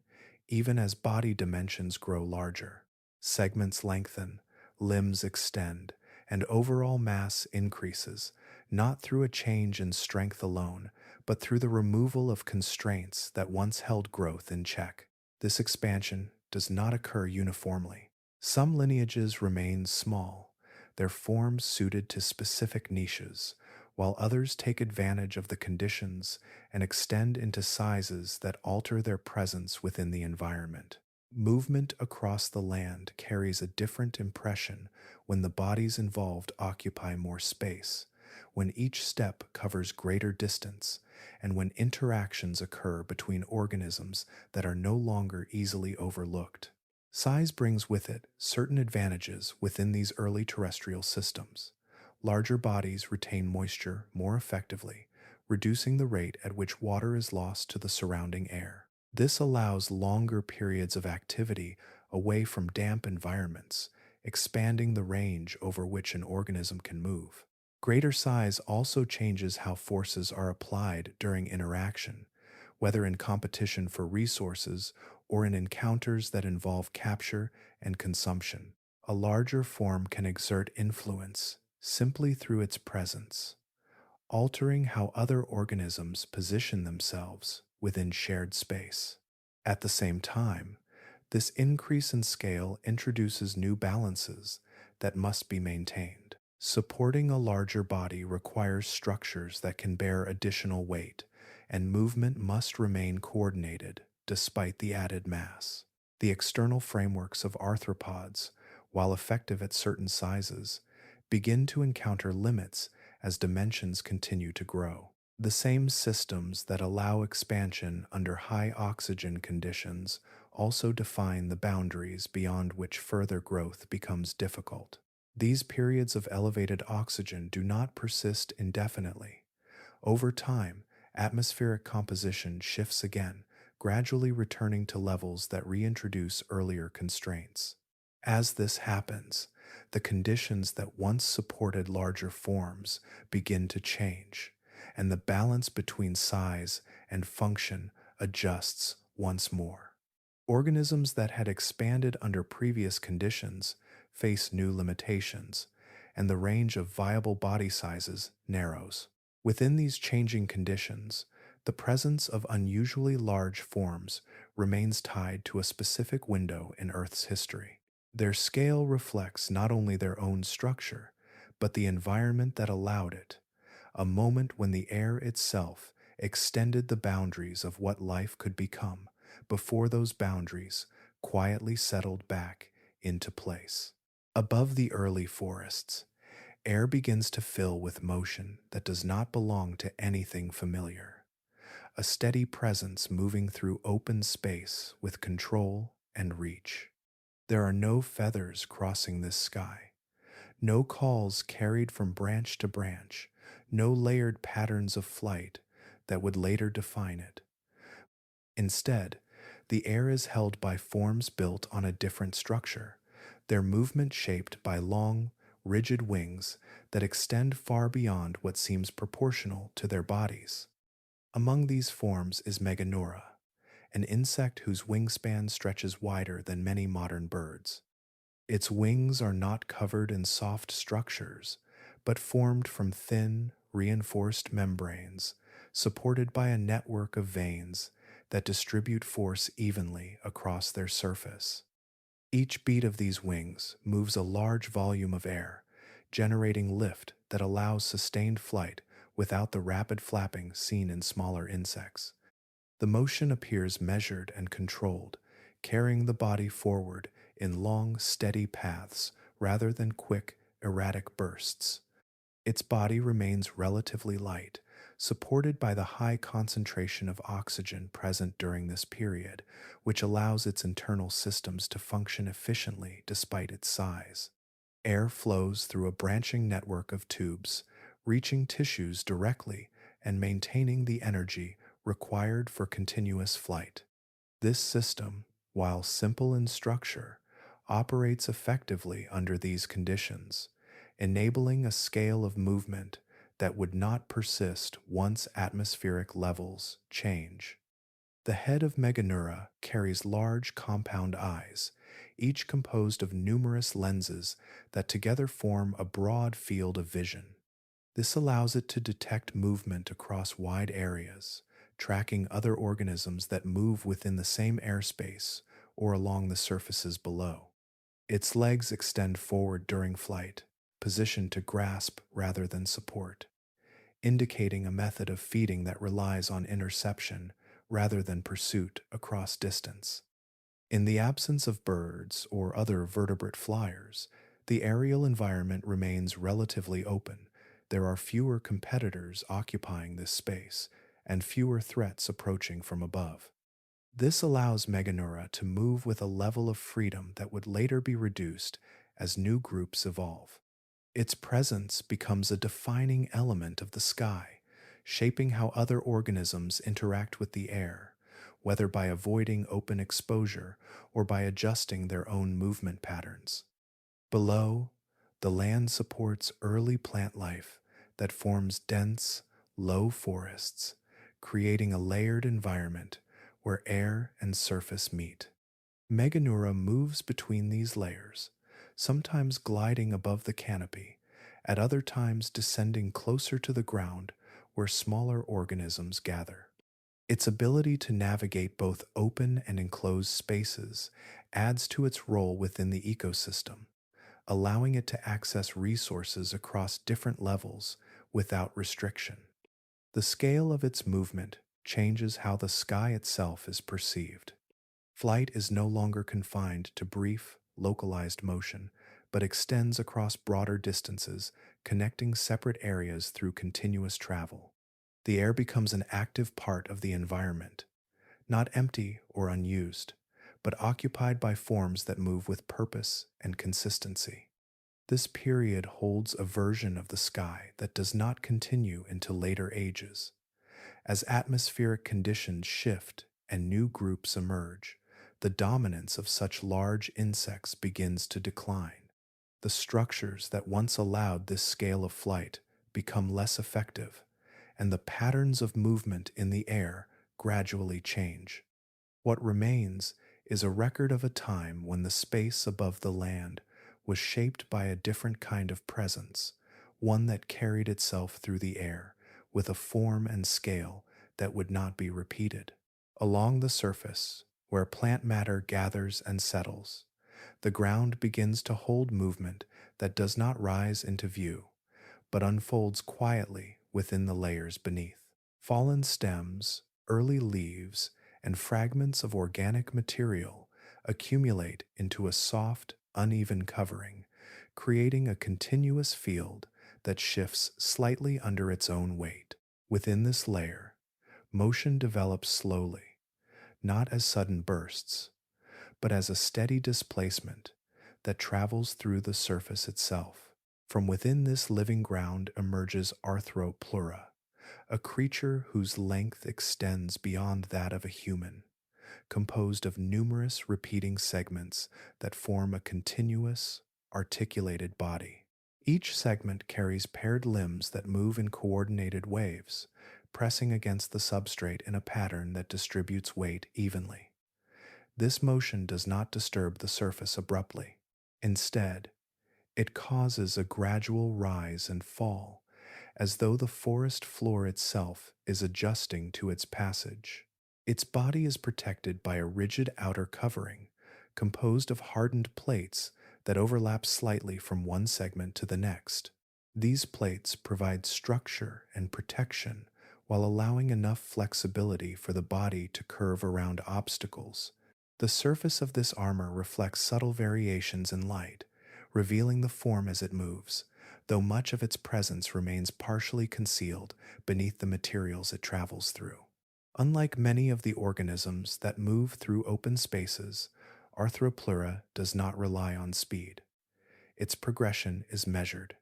even as body dimensions grow larger. Segments lengthen, limbs extend, and overall mass increases, not through a change in strength alone, but through the removal of constraints that once held growth in check. This expansion does not occur uniformly. Some lineages remain small, their forms suited to specific niches, while others take advantage of the conditions and extend into sizes that alter their presence within the environment. Movement across the land carries a different impression when the bodies involved occupy more space, when each step covers greater distance, and when interactions occur between organisms that are no longer easily overlooked. Size brings with it certain advantages within these early terrestrial systems. Larger bodies retain moisture more effectively, reducing the rate at which water is lost to the surrounding air. This allows longer periods of activity away from damp environments, expanding the range over which an organism can move. Greater size also changes how forces are applied during interaction, whether in competition for resources or in encounters that involve capture and consumption. A larger form can exert influence simply through its presence, altering how other organisms position themselves within shared space. At the same time, this increase in scale introduces new balances that must be maintained. Supporting a larger body requires structures that can bear additional weight, and movement must remain coordinated despite the added mass. The external frameworks of arthropods, while effective at certain sizes, begin to encounter limits as dimensions continue to grow. The same systems that allow expansion under high oxygen conditions also define the boundaries beyond which further growth becomes difficult. These periods of elevated oxygen do not persist indefinitely. Over time, atmospheric composition shifts again, gradually returning to levels that reintroduce earlier constraints. As this happens, the conditions that once supported larger forms begin to change, and the balance between size and function adjusts once more. Organisms that had expanded under previous conditions face new limitations, and the range of viable body sizes narrows. Within these changing conditions, the presence of unusually large forms remains tied to a specific window in Earth's history. Their scale reflects not only their own structure, but the environment that allowed it, a moment when the air itself extended the boundaries of what life could become before those boundaries quietly settled back into place. Above the early forests, air begins to fill with motion that does not belong to anything familiar, a steady presence moving through open space with control and reach. There are no feathers crossing this sky, no calls carried from branch to branch, no layered patterns of flight that would later define it. Instead, the air is held by forms built on a different structure, their movement shaped by long, rigid wings that extend far beyond what seems proportional to their bodies. Among these forms is Meganeura, an insect whose wingspan stretches wider than many modern birds. Its wings are not covered in soft structures, but formed from thin, reinforced membranes, supported by a network of veins that distribute force evenly across their surface. Each beat of these wings moves a large volume of air, generating lift that allows sustained flight without the rapid flapping seen in smaller insects. The motion appears measured and controlled, carrying the body forward in long, steady paths rather than quick, erratic bursts. Its body remains relatively light, supported by the high concentration of oxygen present during this period, which allows its internal systems to function efficiently despite its size. Air flows through a branching network of tubes, reaching tissues directly and maintaining the energy required for continuous flight. This system, while simple in structure, operates effectively under these conditions, enabling a scale of movement that would not persist once atmospheric levels change. The head of Meganeura carries large compound eyes, each composed of numerous lenses that together form a broad field of vision. This allows it to detect movement across wide areas, tracking other organisms that move within the same airspace or along the surfaces below. Its legs extend forward during flight, positioned to grasp rather than support, indicating a method of feeding that relies on interception rather than pursuit across distance. In the absence of birds or other vertebrate flyers, the aerial environment remains relatively open. There are fewer competitors occupying this space and fewer threats approaching from above. This allows Meganeura to move with a level of freedom that would later be reduced as new groups evolve. Its presence becomes a defining element of the sky, shaping how other organisms interact with the air, whether by avoiding open exposure or by adjusting their own movement patterns. Below, the land supports early plant life that forms dense, low forests, creating a layered environment where air and surface meet. Meganeura moves between these layers, sometimes gliding above the canopy, at other times descending closer to the ground where smaller organisms gather. Its ability to navigate both open and enclosed spaces adds to its role within the ecosystem, allowing it to access resources across different levels without restriction. The scale of its movement changes how the sky itself is perceived. Flight is no longer confined to brief, localized motion, but extends across broader distances, connecting separate areas through continuous travel. The air becomes an active part of the environment, not empty or unused, but occupied by forms that move with purpose and consistency. This period holds a version of the sky that does not continue into later ages. As atmospheric conditions shift and new groups emerge, the dominance of such large insects begins to decline. The structures that once allowed this scale of flight become less effective, and the patterns of movement in the air gradually change. What remains is a record of a time when the space above the land was shaped by a different kind of presence, one that carried itself through the air with a form and scale that would not be repeated. Along the surface, where plant matter gathers and settles, the ground begins to hold movement that does not rise into view, but unfolds quietly within the layers beneath. Fallen stems, early leaves, and fragments of organic material accumulate into a soft, uneven covering, creating a continuous field that shifts slightly under its own weight. Within this layer, motion develops slowly, not as sudden bursts, but as a steady displacement that travels through the surface itself. From within this living ground emerges arthropods, a creature whose length extends beyond that of a human, composed of numerous repeating segments that form a continuous, articulated body. Each segment carries paired limbs that move in coordinated waves, pressing against the substrate in a pattern that distributes weight evenly. This motion does not disturb the surface abruptly. Instead, it causes a gradual rise and fall, as though the forest floor itself is adjusting to its passage. Its body is protected by a rigid outer covering, composed of hardened plates that overlap slightly from one segment to the next. These plates provide structure and protection while allowing enough flexibility for the body to curve around obstacles. The surface of this armor reflects subtle variations in light, revealing the form as it moves, though much of its presence remains partially concealed beneath the materials it travels through. Unlike many of the organisms that move through open spaces, Arthroplura does not rely on speed. Its progression is measured,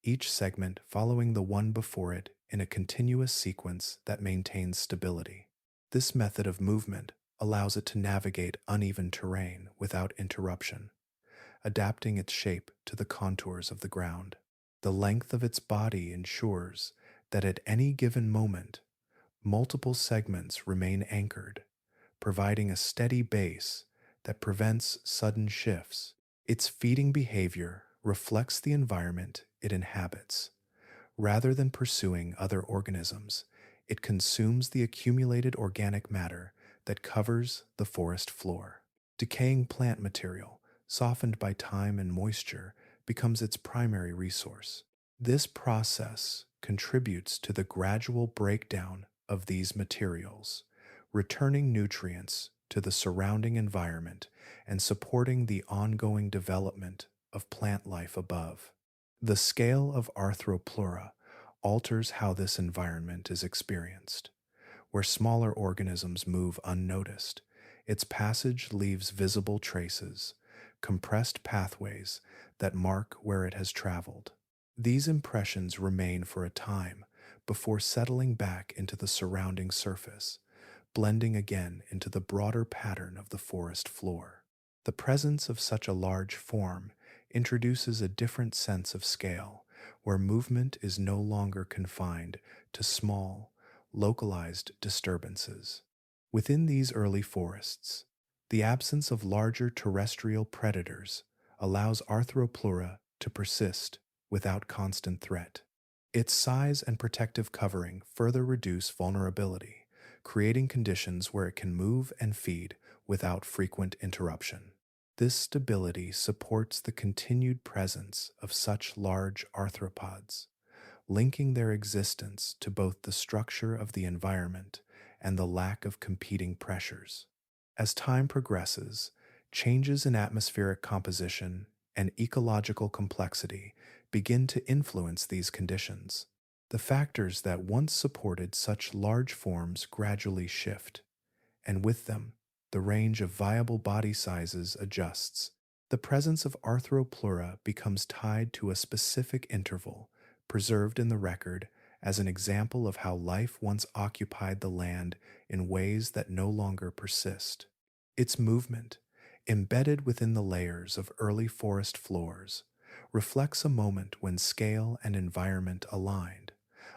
each segment following the one before it in a continuous sequence that maintains stability. This method of movement allows it to navigate uneven terrain without interruption, adapting its shape to the contours of the ground. The length of its body ensures that at any given moment, multiple segments remain anchored, providing a steady base that prevents sudden shifts. Its feeding behavior reflects the environment it inhabits. Rather than pursuing other organisms, it consumes the accumulated organic matter that covers the forest floor. Decaying plant material, softened by time and moisture, becomes its primary resource. This process contributes to the gradual breakdown of these materials, returning nutrients to the surrounding environment and supporting the ongoing development of plant life above. The scale of Arthroplura alters how this environment is experienced. Where smaller organisms move unnoticed, its passage leaves visible traces, compressed pathways that mark where it has traveled. These impressions remain for a time before settling back into the surrounding surface, blending again into the broader pattern of the forest floor. The presence of such a large form introduces a different sense of scale, where movement is no longer confined to small, localized disturbances. Within these early forests, the absence of larger terrestrial predators allows Arthroplura to persist without constant threat. Its size and protective covering further reduce vulnerability, creating conditions where it can move and feed without frequent interruption. This stability supports the continued presence of such large arthropods, linking their existence to both the structure of the environment and the lack of competing pressures. As time progresses, changes in atmospheric composition and ecological complexity begin to influence these conditions. The factors that once supported such large forms gradually shift, and with them, the range of viable body sizes adjusts. The presence of Arthroplura becomes tied to a specific interval, preserved in the record as an example of how life once occupied the land in ways that no longer persist. Its movement, embedded within the layers of early forest floors, reflects a moment when scale and environment aligned,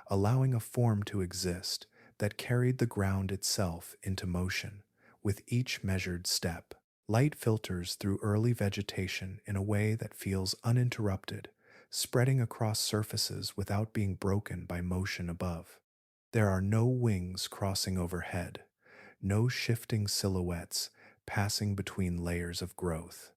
allowing a form to exist that carried the ground itself into motion with each measured step. Light filters through early vegetation in a way that feels uninterrupted, spreading across surfaces without being broken by motion above. There are no wings crossing overhead, no shifting silhouettes passing between layers of growth.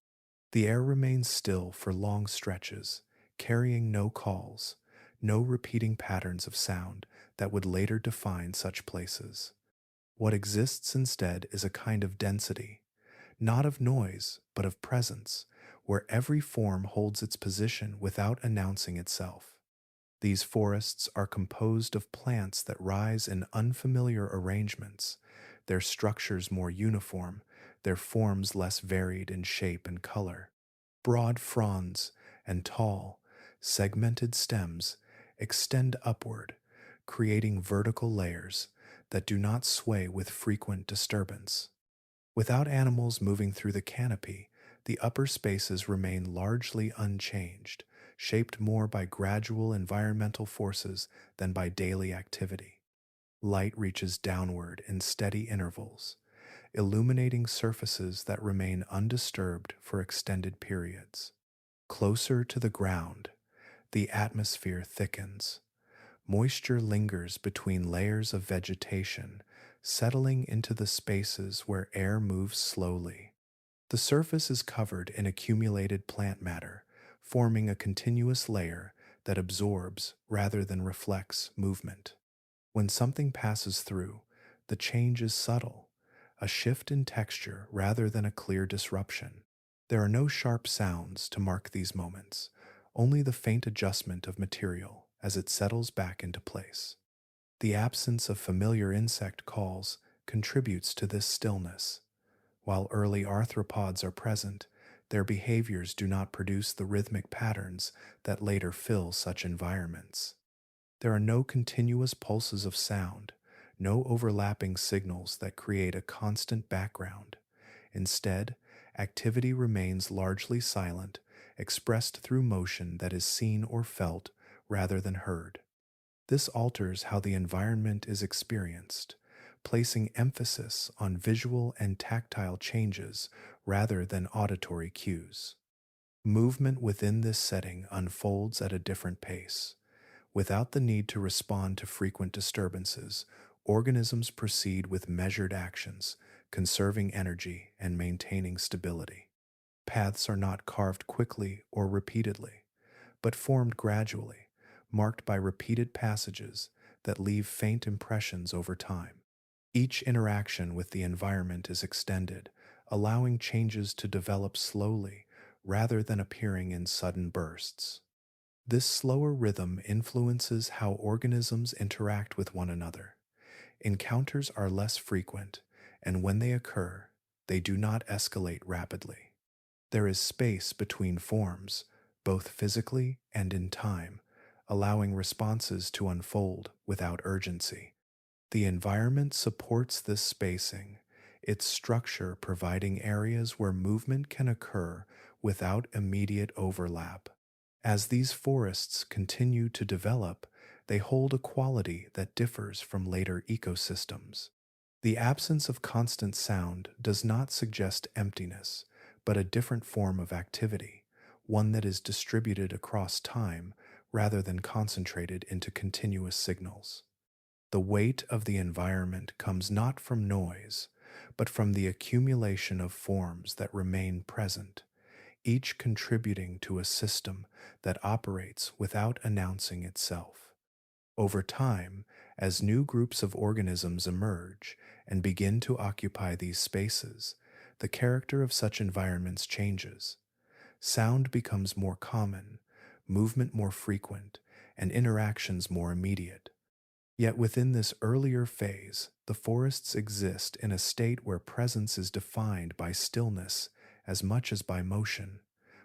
The air remains still for long stretches, carrying no calls, no repeating patterns of sound that would later define such places. What exists instead is a kind of density, not of noise, but of presence, where every form holds its position without announcing itself. These forests are composed of plants that rise in unfamiliar arrangements, their structures more uniform, their forms less varied in shape and color. Broad fronds and tall, segmented stems extend upward, creating vertical layers that do not sway with frequent disturbance. Without animals moving through the canopy, the upper spaces remain largely unchanged, shaped more by gradual environmental forces than by daily activity. Light reaches downward in steady intervals, illuminating surfaces that remain undisturbed for extended periods. Closer to the ground, the atmosphere thickens. Moisture lingers between layers of vegetation, settling into the spaces where air moves slowly. The surface is covered in accumulated plant matter, forming a continuous layer that absorbs rather than reflects movement. When something passes through, the change is subtle, a shift in texture rather than a clear disruption. There are no sharp sounds to mark these moments, only the faint adjustment of material as it settles back into place. The absence of familiar insect calls contributes to this stillness. While early arthropods are present, their behaviors do not produce the rhythmic patterns that later fill such environments. There are no continuous pulses of sound, no overlapping signals that create a constant background. Instead, activity remains largely silent, expressed through motion that is seen or felt rather than heard. This alters how the environment is experienced, placing emphasis on visual and tactile changes rather than auditory cues. Movement within this setting unfolds at a different pace. Without the need to respond to frequent disturbances, organisms proceed with measured actions, conserving energy and maintaining stability. Paths are not carved quickly or repeatedly, but formed gradually, marked by repeated passages that leave faint impressions over time. Each interaction with the environment is extended, allowing changes to develop slowly rather than appearing in sudden bursts. This slower rhythm influences how organisms interact with one another. Encounters are less frequent, and when they occur, they do not escalate rapidly. There is space between forms, both physically and in time, allowing responses to unfold without urgency. The environment supports this spacing, its structure providing areas where movement can occur without immediate overlap. As these forests continue to develop, they hold a quality that differs from later ecosystems. The absence of constant sound does not suggest emptiness, but a different form of activity, one that is distributed across time rather than concentrated into continuous signals. The weight of the environment comes not from noise, but from the accumulation of forms that remain present, each contributing to a system that operates without announcing itself. Over time, as new groups of organisms emerge and begin to occupy these spaces, the character of such environments changes. Sound becomes more common, movement more frequent, and interactions more immediate. Yet within this earlier phase, the forests exist in a state where presence is defined by stillness as much as by motion,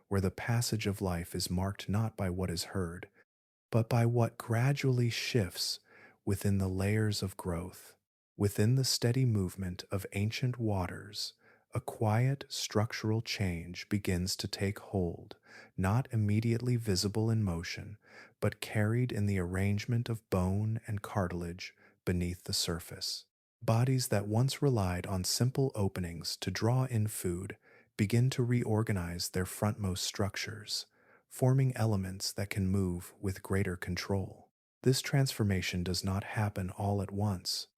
where the passage of life is marked not by what is heard, but by what gradually shifts within the layers of growth. Within the steady movement of ancient waters, a quiet structural change begins to take hold, not immediately visible in motion, but carried in the arrangement of bone and cartilage beneath the surface. Bodies that once relied on simple openings to draw in food begin to reorganize their frontmost structures, forming elements that can move with greater control. This transformation does not happen all at once,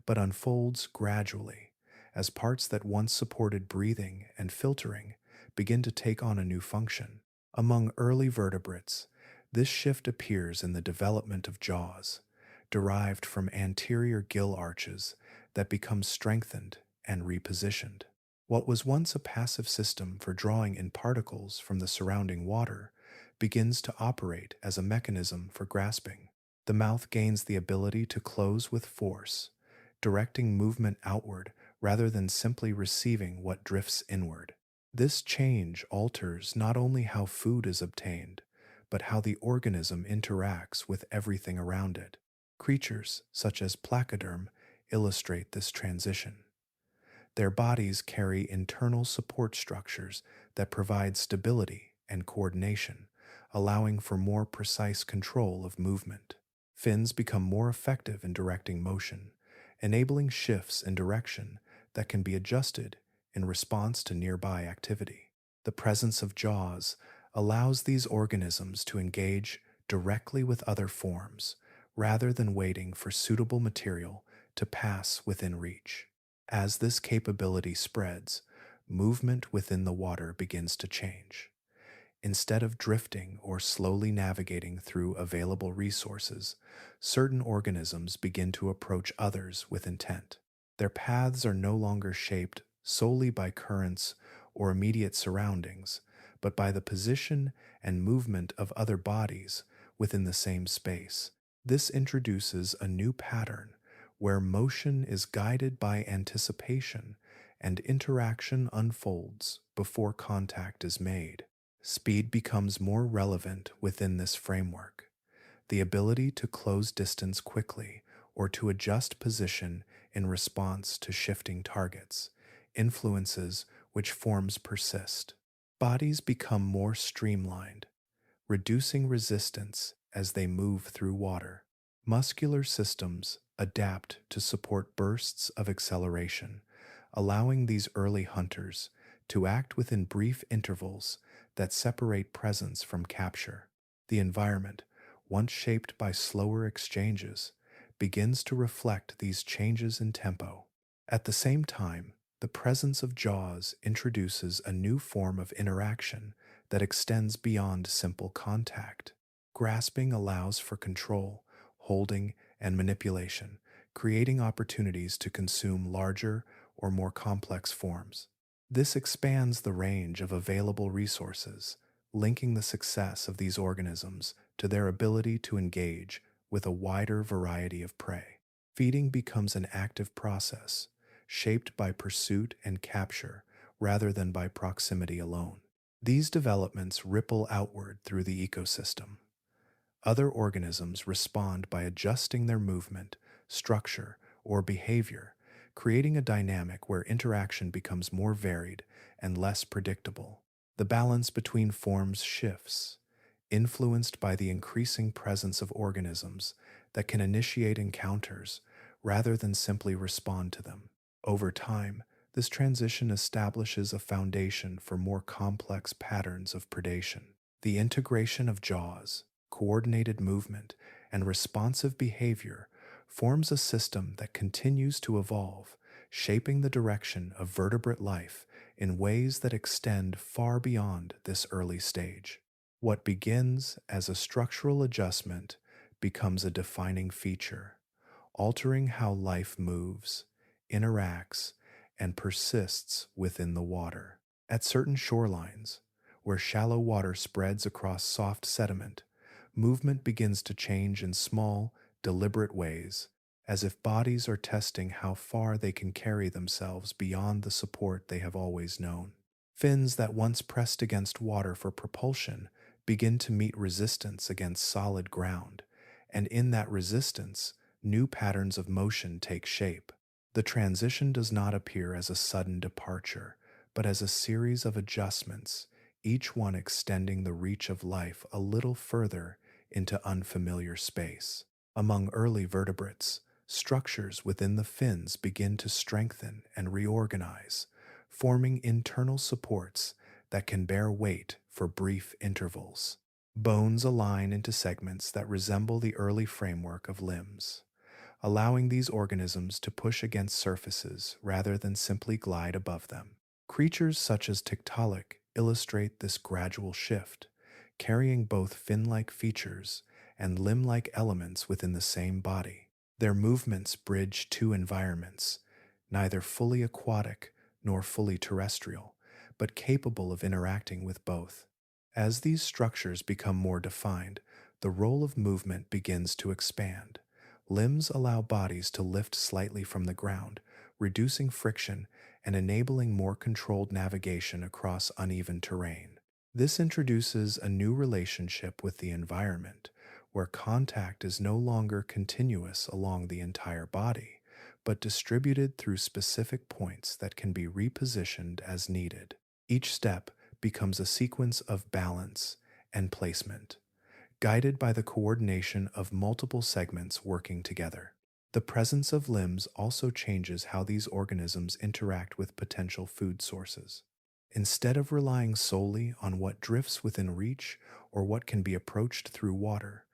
but unfolds gradually, as parts that once supported breathing and filtering begin to take on a new function. Among early vertebrates, this shift appears in the development of jaws, derived from anterior gill arches that become strengthened and repositioned. What was once a passive system for drawing in particles from the surrounding water begins to operate as a mechanism for grasping. The mouth gains the ability to close with force, directing movement outward rather than simply receiving what drifts inward. This change alters not only how food is obtained, but how the organism interacts with everything around it. Creatures such as placoderm illustrate this transition. Their bodies carry internal support structures that provide stability and coordination, allowing for more precise control of movement. Fins become more effective in directing motion, enabling shifts in direction that can be adjusted in response to nearby activity. The presence of jaws allows these organisms to engage directly with other forms, rather than waiting for suitable material to pass within reach. As this capability spreads, movement within the water begins to change. Instead of drifting or slowly navigating through available resources, certain organisms begin to approach others with intent. Their paths are no longer shaped solely by currents or immediate surroundings, but by the position and movement of other bodies within the same space. This introduces a new pattern where motion is guided by anticipation and interaction unfolds before contact is made. Speed becomes more relevant within this framework. The ability to close distance quickly or to adjust position in response to shifting targets influences which forms persist. Bodies become more streamlined, reducing resistance as they move through water. Muscular systems adapt to support bursts of acceleration, allowing these early hunters to act within brief intervals that separate presence from capture. The environment, once shaped by slower exchanges, begins to reflect these changes in tempo. At the same time, the presence of jaws introduces a new form of interaction that extends beyond simple contact. Grasping allows for control, holding, and manipulation, creating opportunities to consume larger or more complex forms. This expands the range of available resources, linking the success of these organisms to their ability to engage with a wider variety of prey. Feeding becomes an active process, shaped by pursuit and capture rather than by proximity alone. These developments ripple outward through the ecosystem. Other organisms respond by adjusting their movement, structure, or behavior, creating a dynamic where interaction becomes more varied and less predictable. The balance between forms shifts, influenced by the increasing presence of organisms that can initiate encounters rather than simply respond to them. Over time, this transition establishes a foundation for more complex patterns of predation. The integration of jaws, coordinated movement, and responsive behavior forms a system that continues to evolve, shaping the direction of vertebrate life in ways that extend far beyond this early stage. What begins as a structural adjustment becomes a defining feature, altering how life moves, interacts, and persists within the water. At certain shorelines, where shallow water spreads across soft sediment, movement begins to change in small, deliberate ways, as if bodies are testing how far they can carry themselves beyond the support they have always known. Fins that once pressed against water for propulsion begin to meet resistance against solid ground, and in that resistance, new patterns of motion take shape. The transition does not appear as a sudden departure, but as a series of adjustments, each one extending the reach of life a little further into unfamiliar space. Among early vertebrates, structures within the fins begin to strengthen and reorganize, forming internal supports that can bear weight for brief intervals. Bones align into segments that resemble the early framework of limbs, allowing these organisms to push against surfaces rather than simply glide above them. Creatures such as Tiktaalik illustrate this gradual shift, carrying both fin-like features and limb-like elements within the same body. Their movements bridge two environments, neither fully aquatic nor fully terrestrial, but capable of interacting with both. As these structures become more defined, the role of movement begins to expand. Limbs allow bodies to lift slightly from the ground, reducing friction and enabling more controlled navigation across uneven terrain. This introduces a new relationship with the environment, where contact is no longer continuous along the entire body, but distributed through specific points that can be repositioned as needed. Each step becomes a sequence of balance and placement, guided by the coordination of multiple segments working together. The presence of limbs also changes how these organisms interact with potential food sources. Instead of relying solely on what drifts within reach or what can be approached through water,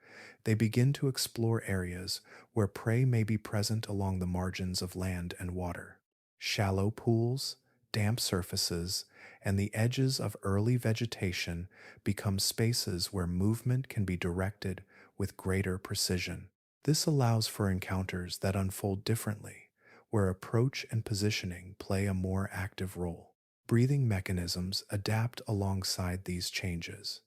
they begin to explore areas where prey may be present along the margins of land and water. Shallow pools, damp surfaces, and the edges of early vegetation become spaces where movement can be directed with greater precision. This allows for encounters that unfold differently, where approach and positioning play a more active role. Breathing mechanisms adapt alongside these changes.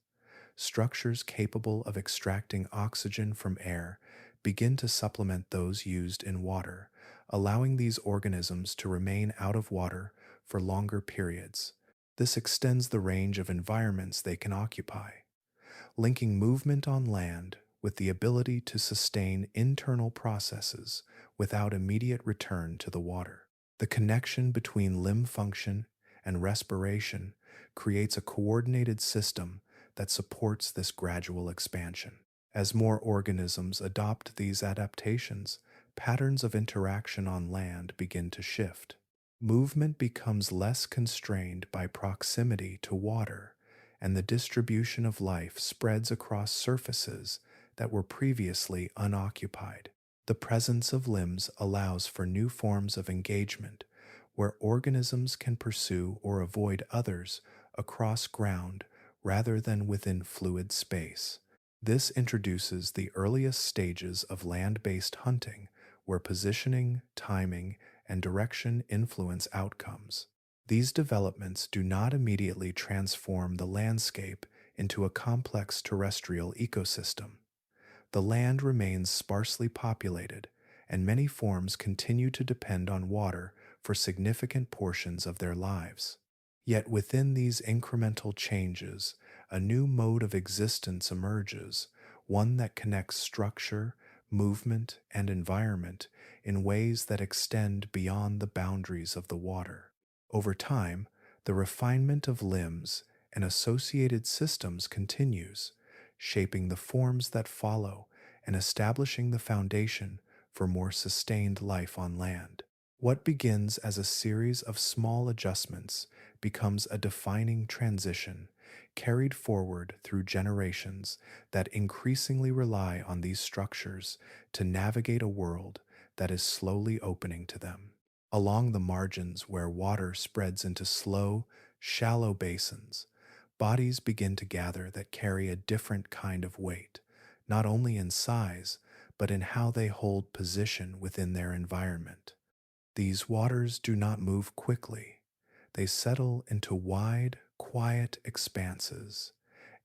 Structures capable of extracting oxygen from air begin to supplement those used in water, allowing these organisms to remain out of water for longer periods. This extends the range of environments they can occupy, linking movement on land with the ability to sustain internal processes without immediate return to the water. The connection between limb function and respiration creates a coordinated system that supports this gradual expansion. As more organisms adopt these adaptations, patterns of interaction on land begin to shift. Movement becomes less constrained by proximity to water, and the distribution of life spreads across surfaces that were previously unoccupied. The presence of limbs allows for new forms of engagement, where organisms can pursue or avoid others across ground rather than within fluid space. This introduces the earliest stages of land-based hunting, where positioning, timing, and direction influence outcomes. These developments do not immediately transform the landscape into a complex terrestrial ecosystem. The land remains sparsely populated, and many forms continue to depend on water for significant portions of their lives. Yet within these incremental changes, a new mode of existence emerges, one that connects structure, movement, and environment in ways that extend beyond the boundaries of the water. Over time, the refinement of limbs and associated systems continues, shaping the forms that follow and establishing the foundation for more sustained life on land. What begins as a series of small adjustments becomes a defining transition, carried forward through generations that increasingly rely on these structures to navigate a world that is slowly opening to them. Along the margins where water spreads into slow, shallow basins, bodies begin to gather that carry a different kind of weight, not only in size, but in how they hold position within their environment. These waters do not move quickly. They settle into wide, quiet expanses,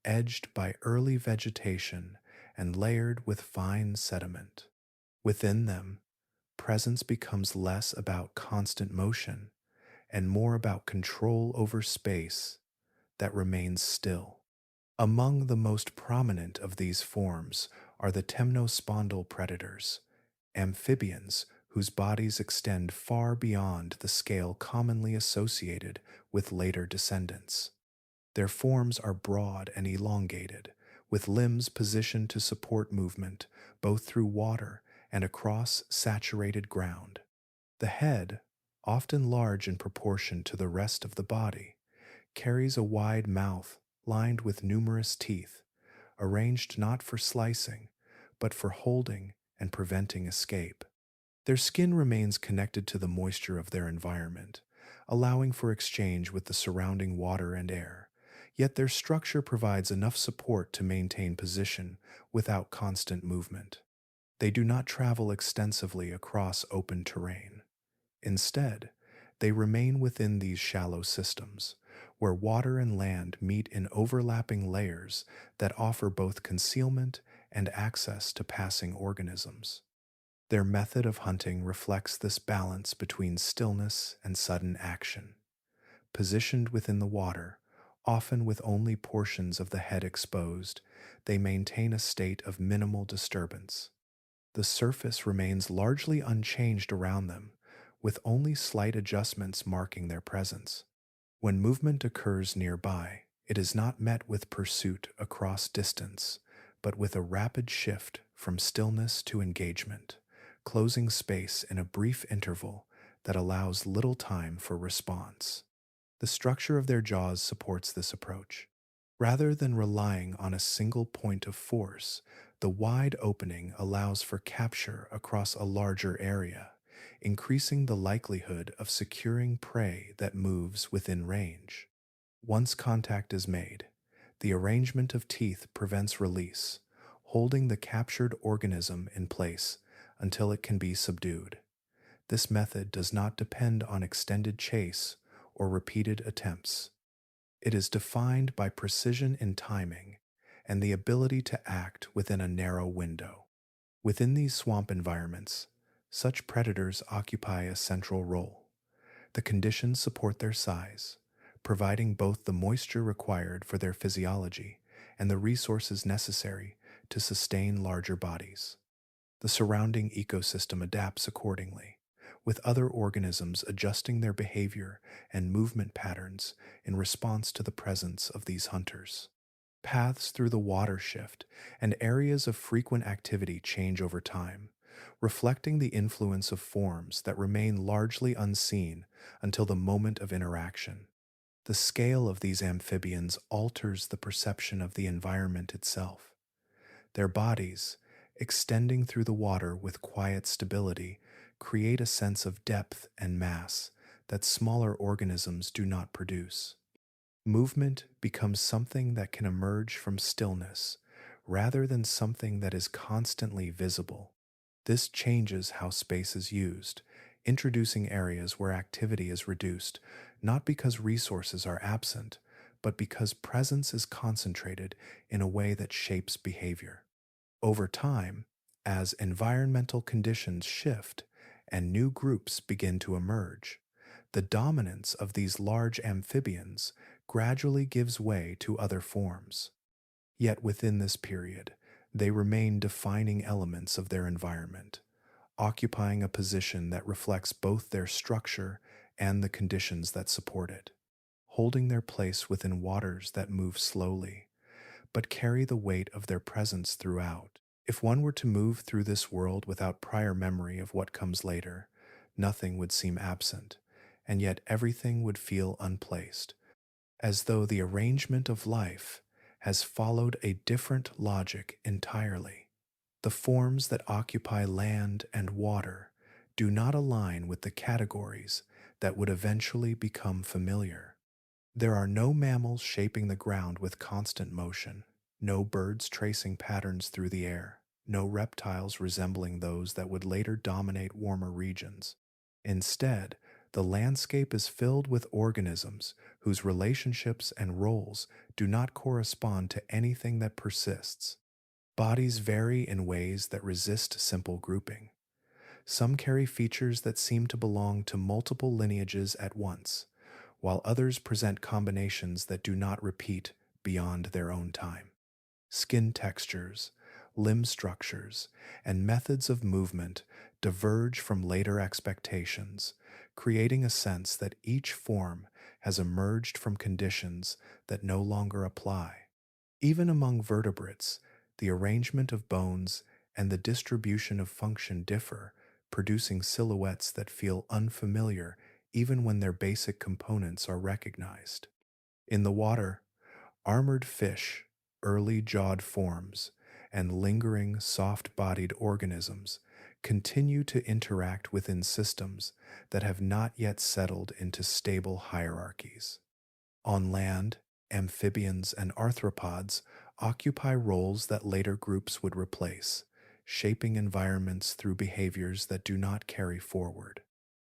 edged by early vegetation and layered with fine sediment. Within them, presence becomes less about constant motion and more about control over space that remains still. Among the most prominent of these forms are the temnospondyl predators, amphibians whose bodies extend far beyond the scale commonly associated with later descendants. Their forms are broad and elongated, with limbs positioned to support movement both through water and across saturated ground. The head, often large in proportion to the rest of the body, carries a wide mouth lined with numerous teeth, arranged not for slicing, but for holding and preventing escape. Their skin remains connected to the moisture of their environment, allowing for exchange with the surrounding water and air, yet their structure provides enough support to maintain position without constant movement. They do not travel extensively across open terrain. Instead, they remain within these shallow systems, where water and land meet in overlapping layers that offer both concealment and access to passing organisms. Their method of hunting reflects this balance between stillness and sudden action. Positioned within the water, often with only portions of the head exposed, they maintain a state of minimal disturbance. The surface remains largely unchanged around them, with only slight adjustments marking their presence. When movement occurs nearby, it is not met with pursuit across distance, but with a rapid shift from stillness to engagement, closing space in a brief interval that allows little time for response. The structure of their jaws supports this approach. Rather than relying on a single point of force, the wide opening allows for capture across a larger area, increasing the likelihood of securing prey that moves within range. Once contact is made, the arrangement of teeth prevents release, holding the captured organism in place until it can be subdued. This method does not depend on extended chase or repeated attempts. It is defined by precision in timing and the ability to act within a narrow window. Within these swamp environments, such predators occupy a central role. The conditions support their size, providing both the moisture required for their physiology and the resources necessary to sustain larger bodies. The surrounding ecosystem adapts accordingly, with other organisms adjusting their behavior and movement patterns in response to the presence of these hunters. Paths through the water shift, and areas of frequent activity change over time, reflecting the influence of forms that remain largely unseen until the moment of interaction. The scale of these amphibians alters the perception of the environment itself. Their bodies, extending through the water with quiet stability, create a sense of depth and mass that smaller organisms do not produce. Movement becomes something that can emerge from stillness, rather than something that is constantly visible. This changes how space is used, introducing areas where activity is reduced, not because resources are absent, but because presence is concentrated in a way that shapes behavior. Over time, as environmental conditions shift and new groups begin to emerge, the dominance of these large amphibians gradually gives way to other forms. Yet within this period, they remain defining elements of their environment, occupying a position that reflects both their structure and the conditions that support it, holding their place within waters that move slowly, but carry the weight of their presence throughout. If one were to move through this world without prior memory of what comes later, nothing would seem absent, and yet everything would feel unplaced, as though the arrangement of life has followed a different logic entirely. The forms that occupy land and water do not align with the categories that would eventually become familiar. There are no mammals shaping the ground with constant motion, no birds tracing patterns through the air, no reptiles resembling those that would later dominate warmer regions. Instead, the landscape is filled with organisms whose relationships and roles do not correspond to anything that persists. Bodies vary in ways that resist simple grouping. Some carry features that seem to belong to multiple lineages at once, while others present combinations that do not repeat beyond their own time. Skin textures, limb structures, and methods of movement diverge from later expectations, creating a sense that each form has emerged from conditions that no longer apply. Even among vertebrates, the arrangement of bones and the distribution of function differ, producing silhouettes that feel unfamiliar even when their basic components are recognized. In the water, armored fish, early jawed forms, and lingering soft-bodied organisms continue to interact within systems that have not yet settled into stable hierarchies. On land, amphibians and arthropods occupy roles that later groups would replace, shaping environments through behaviors that do not carry forward.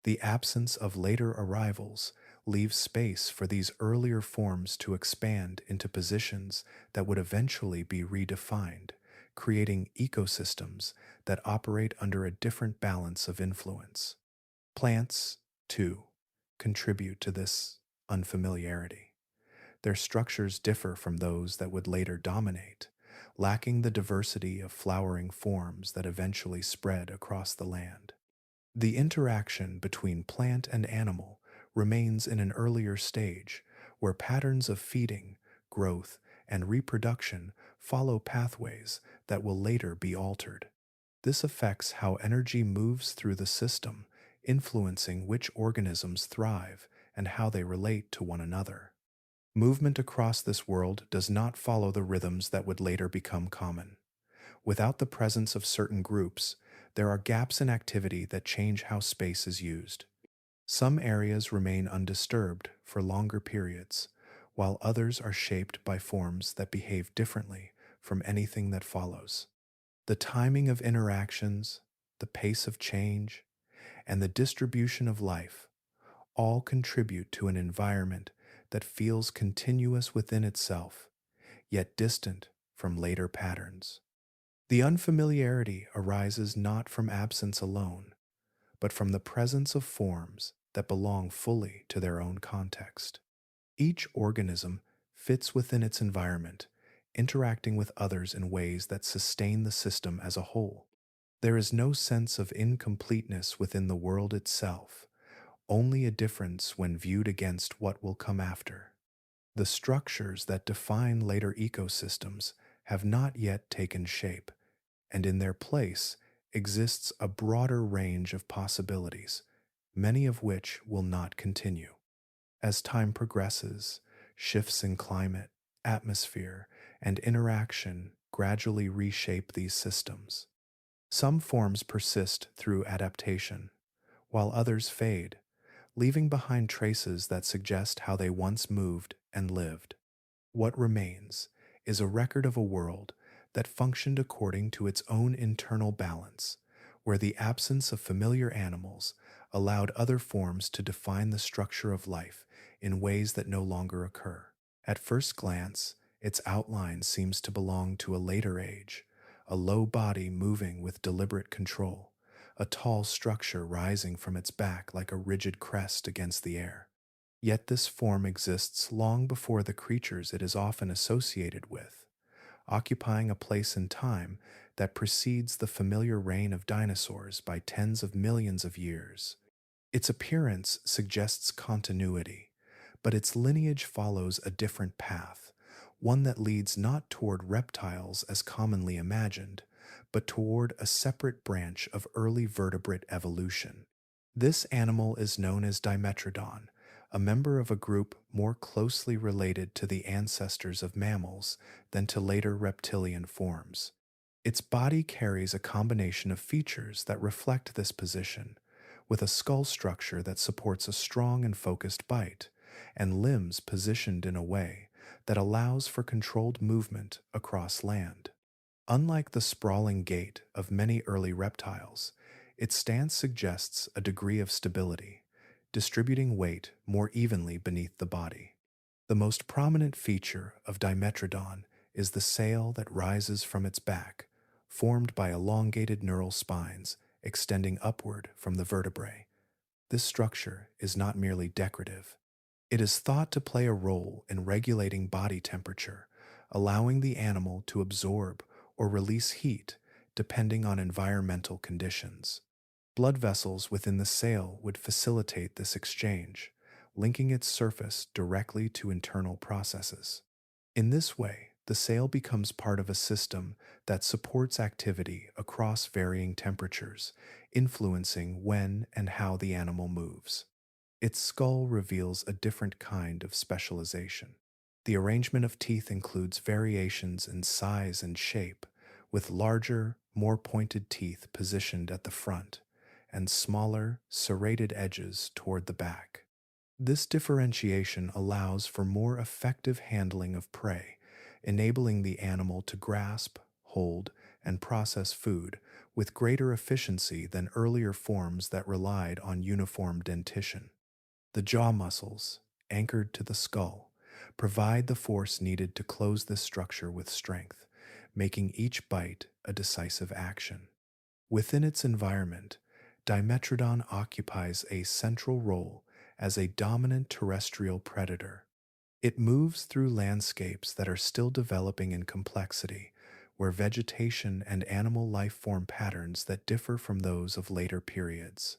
The absence of later arrivals leaves space for these earlier forms to expand into positions that would eventually be redefined, creating ecosystems that operate under a different balance of influence. Plants, too, contribute to this unfamiliarity. Their structures differ from those that would later dominate, lacking the diversity of flowering forms that eventually spread across the land. The interaction between plant and animal remains in an earlier stage, where patterns of feeding, growth, and reproduction follow pathways that will later be altered. This affects how energy moves through the system, influencing which organisms thrive and how they relate to one another. Movement across this world does not follow the rhythms that would later become common. Without the presence of certain groups, there are gaps in activity that change how space is used. Some areas remain undisturbed for longer periods, while others are shaped by forms that behave differently from anything that follows. The timing of interactions, the pace of change, and the distribution of life all contribute to an environment that feels continuous within itself, yet distant from later patterns. The unfamiliarity arises not from absence alone, but from the presence of forms that belong fully to their own context. Each organism fits within its environment, interacting with others in ways that sustain the system as a whole. There is no sense of incompleteness within the world itself, only a difference when viewed against what will come after. The structures that define later ecosystems have not yet taken shape, and in their place exists a broader range of possibilities, many of which will not continue. As time progresses, shifts in climate, atmosphere, and interaction gradually reshape these systems. Some forms persist through adaptation, while others fade, leaving behind traces that suggest how they once moved and lived. What remains is a record of a world that functioned according to its own internal balance, where the absence of familiar animals allowed other forms to define the structure of life in ways that no longer occur. At first glance, its outline seems to belong to a later age, a low body moving with deliberate control, a tall structure rising from its back like a rigid crest against the air. Yet this form exists long before the creatures it is often associated with, occupying a place in time that precedes the familiar reign of dinosaurs by tens of millions of years. Its appearance suggests continuity, but its lineage follows a different path, one that leads not toward reptiles as commonly imagined, but toward a separate branch of early vertebrate evolution. This animal is known as Dimetrodon, a member of a group more closely related to the ancestors of mammals than to later reptilian forms. Its body carries a combination of features that reflect this position, with a skull structure that supports a strong and focused bite, and limbs positioned in a way that allows for controlled movement across land. Unlike the sprawling gait of many early reptiles, its stance suggests a degree of stability, distributing weight more evenly beneath the body. The most prominent feature of Dimetrodon is the sail that rises from its back, formed by elongated neural spines extending upward from the vertebrae. This structure is not merely decorative. It is thought to play a role in regulating body temperature, allowing the animal to absorb or release heat depending on environmental conditions. Blood vessels within the sail would facilitate this exchange, linking its surface directly to internal processes. In this way, the sail becomes part of a system that supports activity across varying temperatures, influencing when and how the animal moves. Its skull reveals a different kind of specialization. The arrangement of teeth includes variations in size and shape, with larger, more pointed teeth positioned at the front, and smaller, serrated edges toward the back. This differentiation allows for more effective handling of prey, enabling the animal to grasp, hold, and process food with greater efficiency than earlier forms that relied on uniform dentition. The jaw muscles, anchored to the skull, provide the force needed to close this structure with strength, making each bite a decisive action. Within its environment, Dimetrodon occupies a central role as a dominant terrestrial predator. It moves through landscapes that are still developing in complexity, where vegetation and animal life form patterns that differ from those of later periods.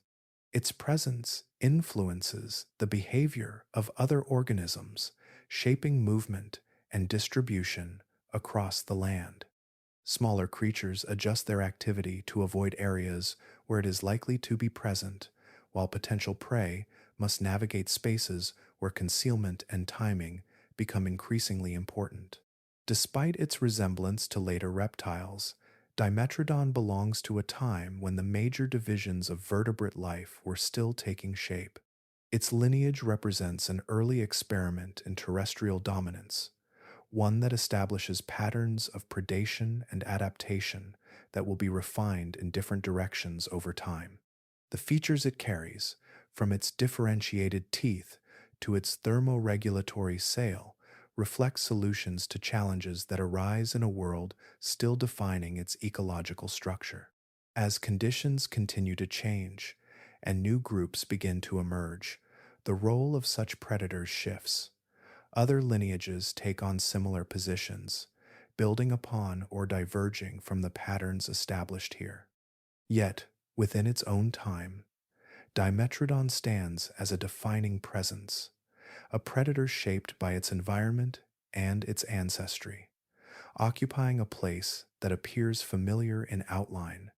Its presence influences the behavior of other organisms, shaping movement and distribution across the land. Smaller creatures adjust their activity to avoid areas where it is likely to be present, while potential prey must navigate spaces where concealment and timing become increasingly important. Despite its resemblance to later reptiles, Dimetrodon belongs to a time when the major divisions of vertebrate life were still taking shape. Its lineage represents an early experiment in terrestrial dominance, one that establishes patterns of predation and adaptation that will be refined in different directions over time. The features it carries, from its differentiated teeth to its thermoregulatory sail, reflect solutions to challenges that arise in a world still defining its ecological structure. As conditions continue to change and new groups begin to emerge, the role of such predators shifts. Other lineages take on similar positions, building upon or diverging from the patterns established here. Yet, within its own time, Dimetrodon stands as a defining presence, a predator shaped by its environment and its ancestry, occupying a place that appears familiar in outline,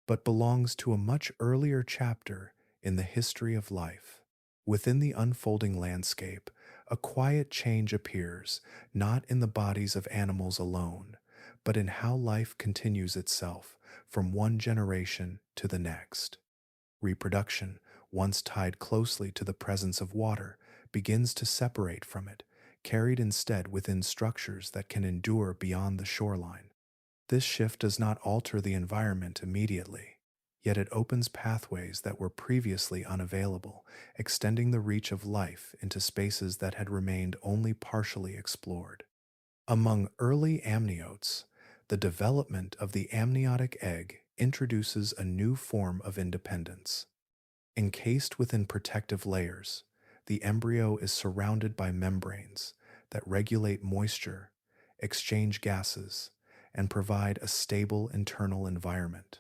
but belongs to a much earlier chapter in the history of life. Within the unfolding landscape, a quiet change appears, not in the bodies of animals alone, but in how life continues itself from one generation to the next. Reproduction, once tied closely to the presence of water, begins to separate from it, carried instead within structures that can endure beyond the shoreline. This shift does not alter the environment immediately, yet it opens pathways that were previously unavailable, extending the reach of life into spaces that had remained only partially explored. Among early amniotes, the development of the amniotic egg introduces a new form of independence. Encased within protective layers, the embryo is surrounded by membranes that regulate moisture, exchange gases, and provide a stable internal environment.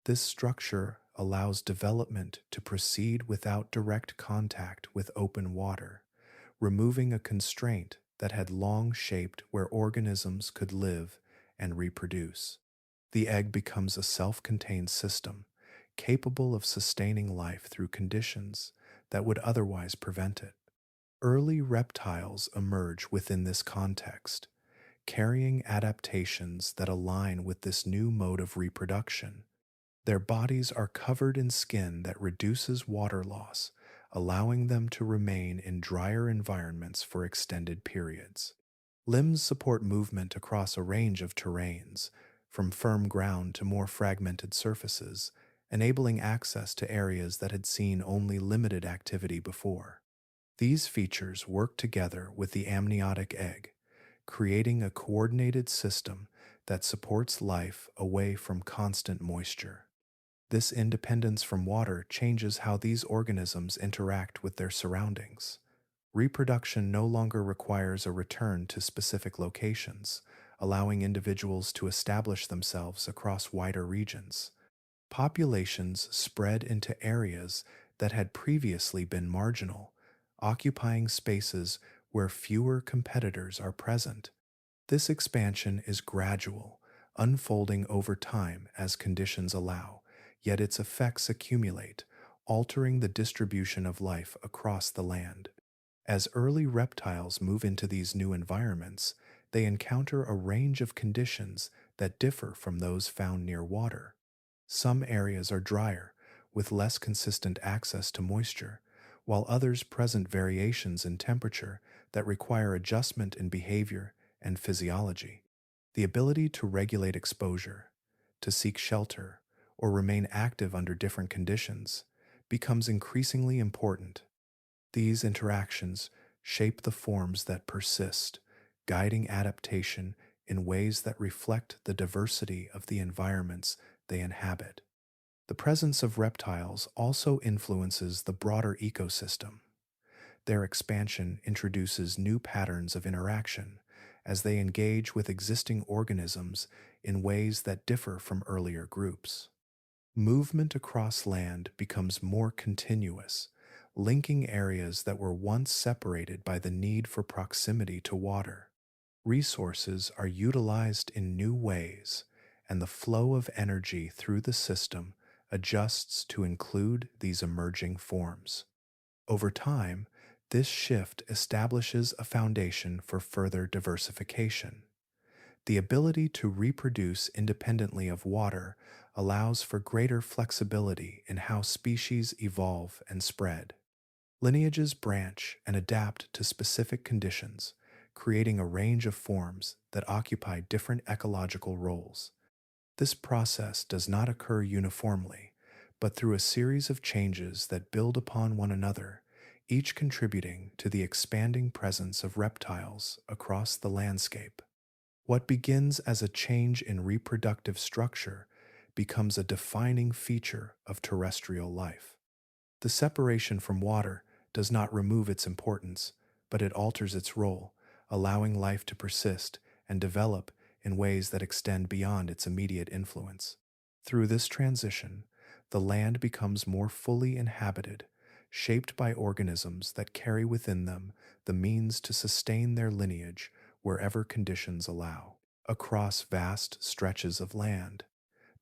This structure allows development to proceed without direct contact with open water, removing a constraint that had long shaped where organisms could live and reproduce. The egg becomes a self-contained system, capable of sustaining life through conditions that would otherwise prevent it. Early reptiles emerge within this context, carrying adaptations that align with this new mode of reproduction. Their bodies are covered in skin that reduces water loss, allowing them to remain in drier environments for extended periods. Limbs support movement across a range of terrains, from firm ground to more fragmented surfaces, enabling access to areas that had seen only limited activity before. These features work together with the amniotic egg, creating a coordinated system that supports life away from constant moisture. This independence from water changes how these organisms interact with their surroundings. Reproduction no longer requires a return to specific locations, allowing individuals to establish themselves across wider regions. Populations spread into areas that had previously been marginal, occupying spaces where fewer competitors are present. This expansion is gradual, unfolding over time as conditions allow, yet its effects accumulate, altering the distribution of life across the land. As early reptiles move into these new environments, they encounter a range of conditions that differ from those found near water. Some areas are drier, with less consistent access to moisture, while others present variations in temperature that require adjustment in behavior and physiology. The ability to regulate exposure, to seek shelter, or remain active under different conditions becomes increasingly important. These interactions shape the forms that persist, guiding adaptation in ways that reflect the diversity of the environments they inhabit. The presence of reptiles also influences the broader ecosystem. Their expansion introduces new patterns of interaction as they engage with existing organisms in ways that differ from earlier groups. Movement across land becomes more continuous, linking areas that were once separated by the need for proximity to water. Resources are utilized in new ways, and the flow of energy through the system adjusts to include these emerging forms. Over time, this shift establishes a foundation for further diversification. The ability to reproduce independently of water allows for greater flexibility in how species evolve and spread. Lineages branch and adapt to specific conditions, creating a range of forms that occupy different ecological roles. This process does not occur uniformly, but through a series of changes that build upon one another, each contributing to the expanding presence of reptiles across the landscape. What begins as a change in reproductive structure becomes a defining feature of terrestrial life. The separation from water does not remove its importance, but it alters its role, allowing life to persist and develop in ways that extend beyond its immediate influence. Through this transition, the land becomes more fully inhabited, shaped by organisms that carry within them the means to sustain their lineage wherever conditions allow. Across vast stretches of land,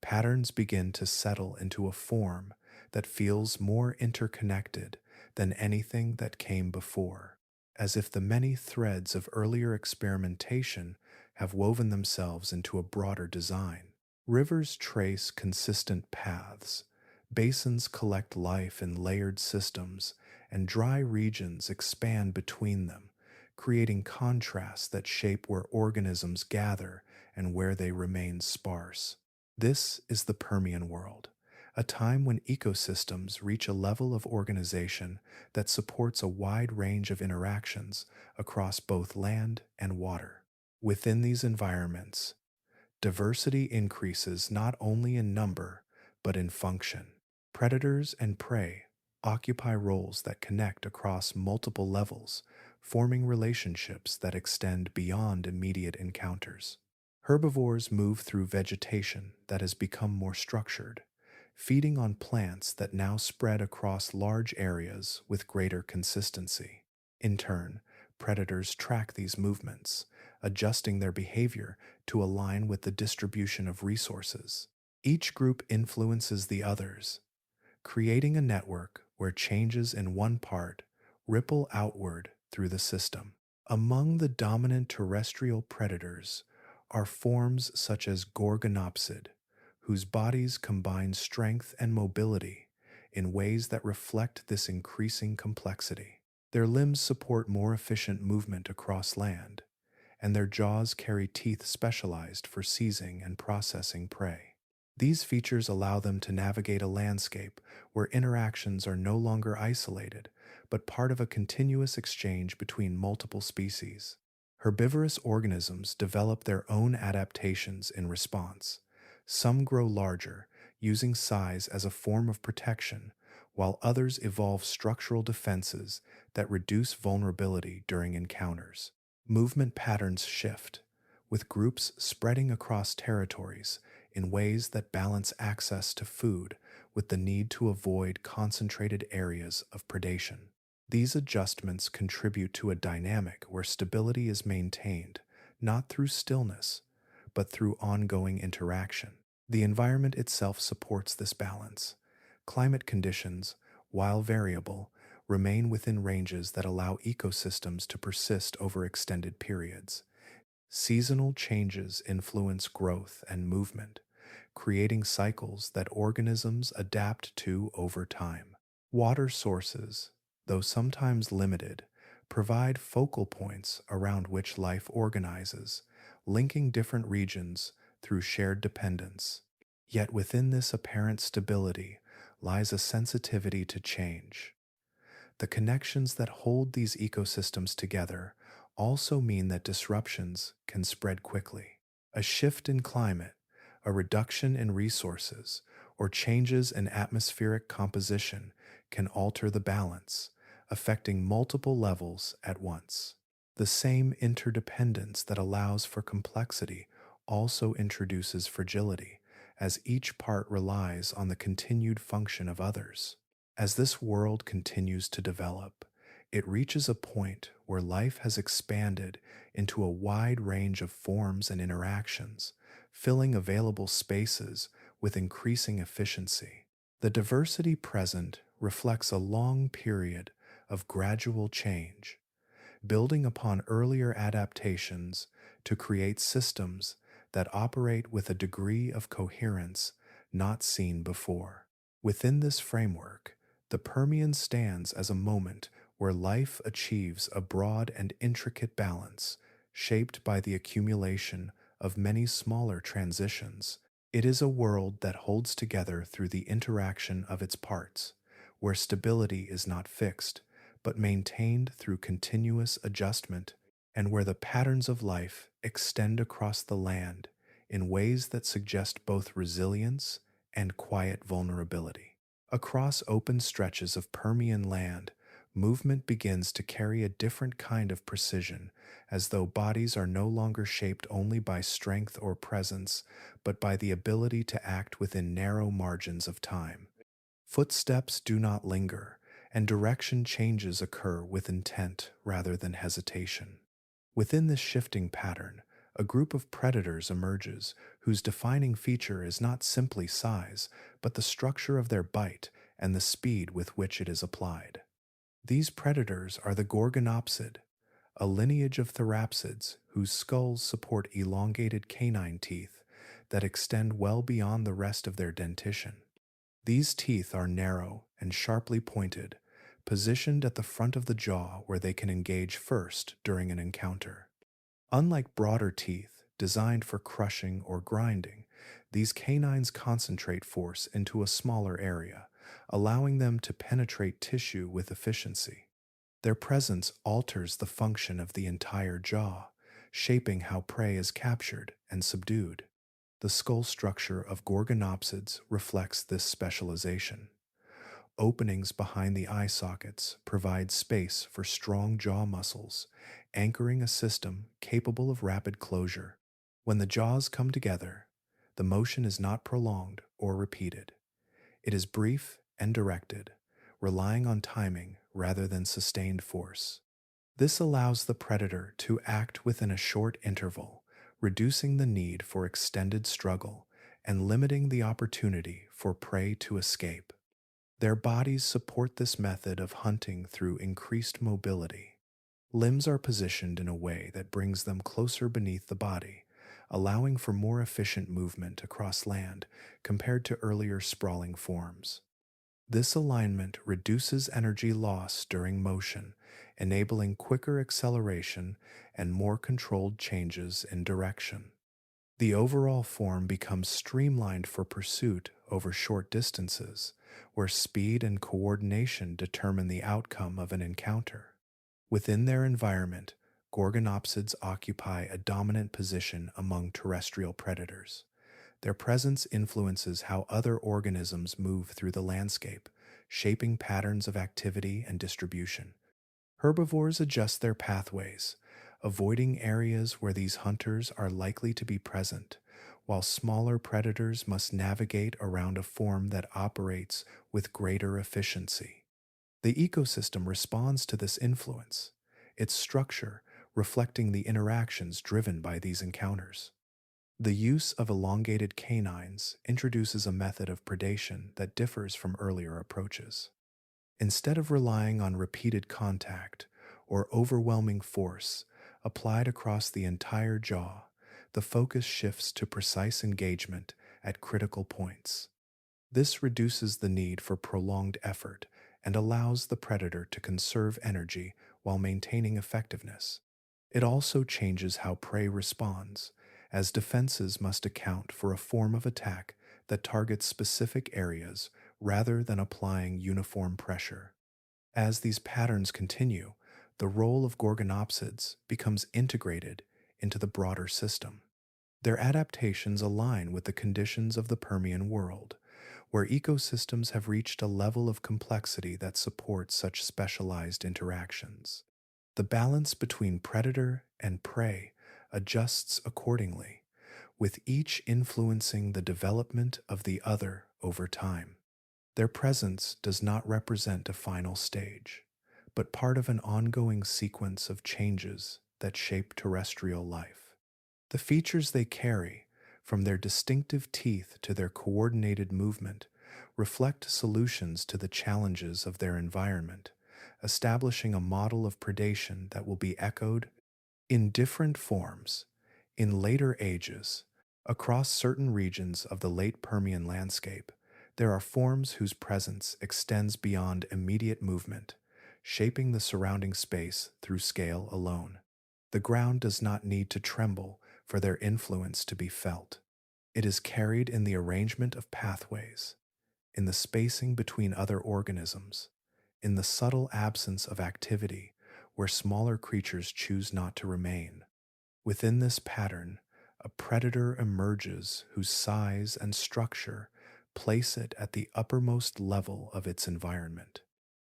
patterns begin to settle into a form that feels more interconnected than anything that came before, as if the many threads of earlier experimentation have woven themselves into a broader design. Rivers trace consistent paths, basins collect life in layered systems, and dry regions expand between them, creating contrasts that shape where organisms gather and where they remain sparse. This is the Permian world, a time when ecosystems reach a level of organization that supports a wide range of interactions across both land and water. Within these environments, diversity increases not only in number, but in function. Predators and prey occupy roles that connect across multiple levels, forming relationships that extend beyond immediate encounters. Herbivores move through vegetation that has become more structured, feeding on plants that now spread across large areas with greater consistency. In turn, predators track these movements, adjusting their behavior to align with the distribution of resources. Each group influences the others, creating a network where changes in one part ripple outward through the system. Among the dominant terrestrial predators are forms such as Gorgonopsid, whose bodies combine strength and mobility in ways that reflect this increasing complexity. Their limbs support more efficient movement across land, and their jaws carry teeth specialized for seizing and processing prey. These features allow them to navigate a landscape where interactions are no longer isolated, but part of a continuous exchange between multiple species. Herbivorous organisms develop their own adaptations in response. Some grow larger, using size as a form of protection, while others evolve structural defenses that reduce vulnerability during encounters. Movement patterns shift, with groups spreading across territories in ways that balance access to food with the need to avoid concentrated areas of predation. These adjustments contribute to a dynamic where stability is maintained, not through stillness, but through ongoing interaction. The environment itself supports this balance. Climate conditions, while variable, remain within ranges that allow ecosystems to persist over extended periods. Seasonal changes influence growth and movement, creating cycles that organisms adapt to over time. Water sources, though sometimes limited, provide focal points around which life organizes, linking different regions through shared dependence. Yet within this apparent stability lies a sensitivity to change. The connections that hold these ecosystems together also mean that disruptions can spread quickly. A shift in climate, a reduction in resources, or changes in atmospheric composition can alter the balance, affecting multiple levels at once. The same interdependence that allows for complexity also introduces fragility, as each part relies on the continued function of others. As this world continues to develop, it reaches a point where life has expanded into a wide range of forms and interactions, filling available spaces with increasing efficiency. The diversity present reflects a long period of gradual change, building upon earlier adaptations to create systems that operate with a degree of coherence not seen before. Within this framework, the Permian stands as a moment where life achieves a broad and intricate balance, shaped by the accumulation of many smaller transitions It is a world that holds together through the interaction of its parts, where stability is not fixed, but maintained through continuous adjustment, and where the patterns of life extend across the land in ways that suggest both resilience and quiet vulnerability. Across open stretches of Permian land, movement begins to carry a different kind of precision, as though bodies are no longer shaped only by strength or presence, but by the ability to act within narrow margins of time. Footsteps do not linger, and direction changes occur with intent rather than hesitation. Within this shifting pattern, a group of predators emerges whose defining feature is not simply size, but the structure of their bite and the speed with which it is applied. These predators are the Gorgonopsid, a lineage of therapsids whose skulls support elongated canine teeth that extend well beyond the rest of their dentition. These teeth are narrow and sharply pointed, positioned at the front of the jaw where they can engage first during an encounter. Unlike broader teeth designed for crushing or grinding, these canines concentrate force into a smaller area, allowing them to penetrate tissue with efficiency. Their presence alters the function of the entire jaw, shaping how prey is captured and subdued. The skull structure of Gorgonopsids reflects this specialization. Openings behind the eye sockets provide space for strong jaw muscles, anchoring a system capable of rapid closure. When the jaws come together, the motion is not prolonged or repeated. It is brief and directed, relying on timing rather than sustained force. This allows the predator to act within a short interval, reducing the need for extended struggle and limiting the opportunity for prey to escape. Their bodies support this method of hunting through increased mobility. Limbs are positioned in a way that brings them closer beneath the body, allowing for more efficient movement across land compared to earlier sprawling forms. This alignment reduces energy loss during motion, enabling quicker acceleration and more controlled changes in direction. The overall form becomes streamlined for pursuit over short distances, where speed and coordination determine the outcome of an encounter. Within their environment, Gorgonopsids occupy a dominant position among terrestrial predators. Their presence influences how other organisms move through the landscape, shaping patterns of activity and distribution. Herbivores adjust their pathways, avoiding areas where these hunters are likely to be present, while smaller predators must navigate around a form that operates with greater efficiency. The ecosystem responds to this influence, its structure reflecting the interactions driven by these encounters. The use of elongated canines introduces a method of predation that differs from earlier approaches. Instead of relying on repeated contact or overwhelming force applied across the entire jaw, the focus shifts to precise engagement at critical points. This reduces the need for prolonged effort and allows the predator to conserve energy while maintaining effectiveness. It also changes how prey responds, as defenses must account for a form of attack that targets specific areas rather than applying uniform pressure. As these patterns continue, the role of Gorgonopsids becomes integrated into the broader system. Their adaptations align with the conditions of the Permian world, where ecosystems have reached a level of complexity that supports such specialized interactions. The balance between predator and prey adjusts accordingly, with each influencing the development of the other over time. Their presence does not represent a final stage, but part of an ongoing sequence of changes that shape terrestrial life. The features they carry, from their distinctive teeth to their coordinated movement, reflect solutions to the challenges of their environment, establishing a model of predation that will be echoed in different forms in later ages. Across certain regions of the late Permian landscape, there are forms whose presence extends beyond immediate movement, shaping the surrounding space through scale alone. The ground does not need to tremble for their influence to be felt. It is carried in the arrangement of pathways, in the spacing between other organisms, in the subtle absence of activity where smaller creatures choose not to remain. Within this pattern, a predator emerges whose size and structure place it at the uppermost level of its environment.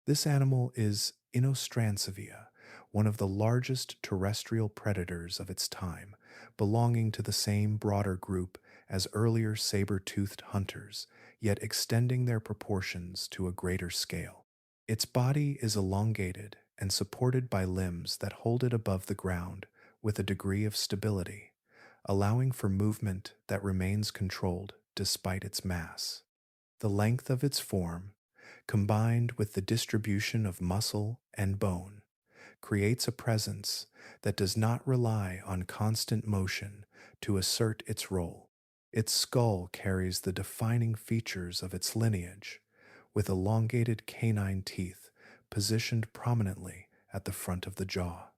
This animal is Inostrancevia, one of the largest terrestrial predators of its time, belonging to the same broader group as earlier saber-toothed hunters, yet extending their proportions to a greater scale. Its body is elongated and supported by limbs that hold it above the ground with a degree of stability, allowing for movement that remains controlled despite its mass. The length of its form, combined with the distribution of muscle and bone, creates a presence that does not rely on constant motion to assert its role. Its skull carries the defining features of its lineage, with elongated canine teeth positioned prominently at the front of the jaw.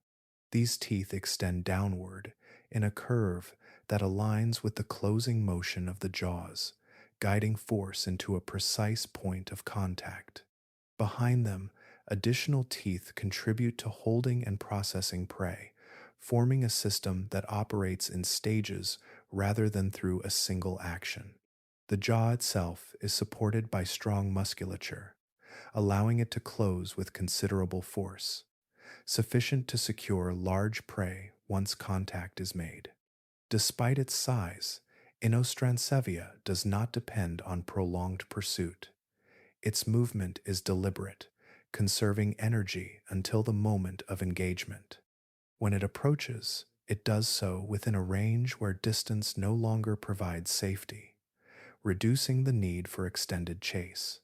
These teeth extend downward in a curve that aligns with the closing motion of the jaws, guiding force into a precise point of contact. Behind them, additional teeth contribute to holding and processing prey, forming a system that operates in stages rather than through a single action. The jaw itself is supported by strong musculature, allowing it to close with considerable force, sufficient to secure large prey once contact is made. Despite its size, Inostrancevia does not depend on prolonged pursuit. Its movement is deliberate, conserving energy until the moment of engagement. When it approaches, it does so within a range where distance no longer provides safety, reducing the need for extended chase.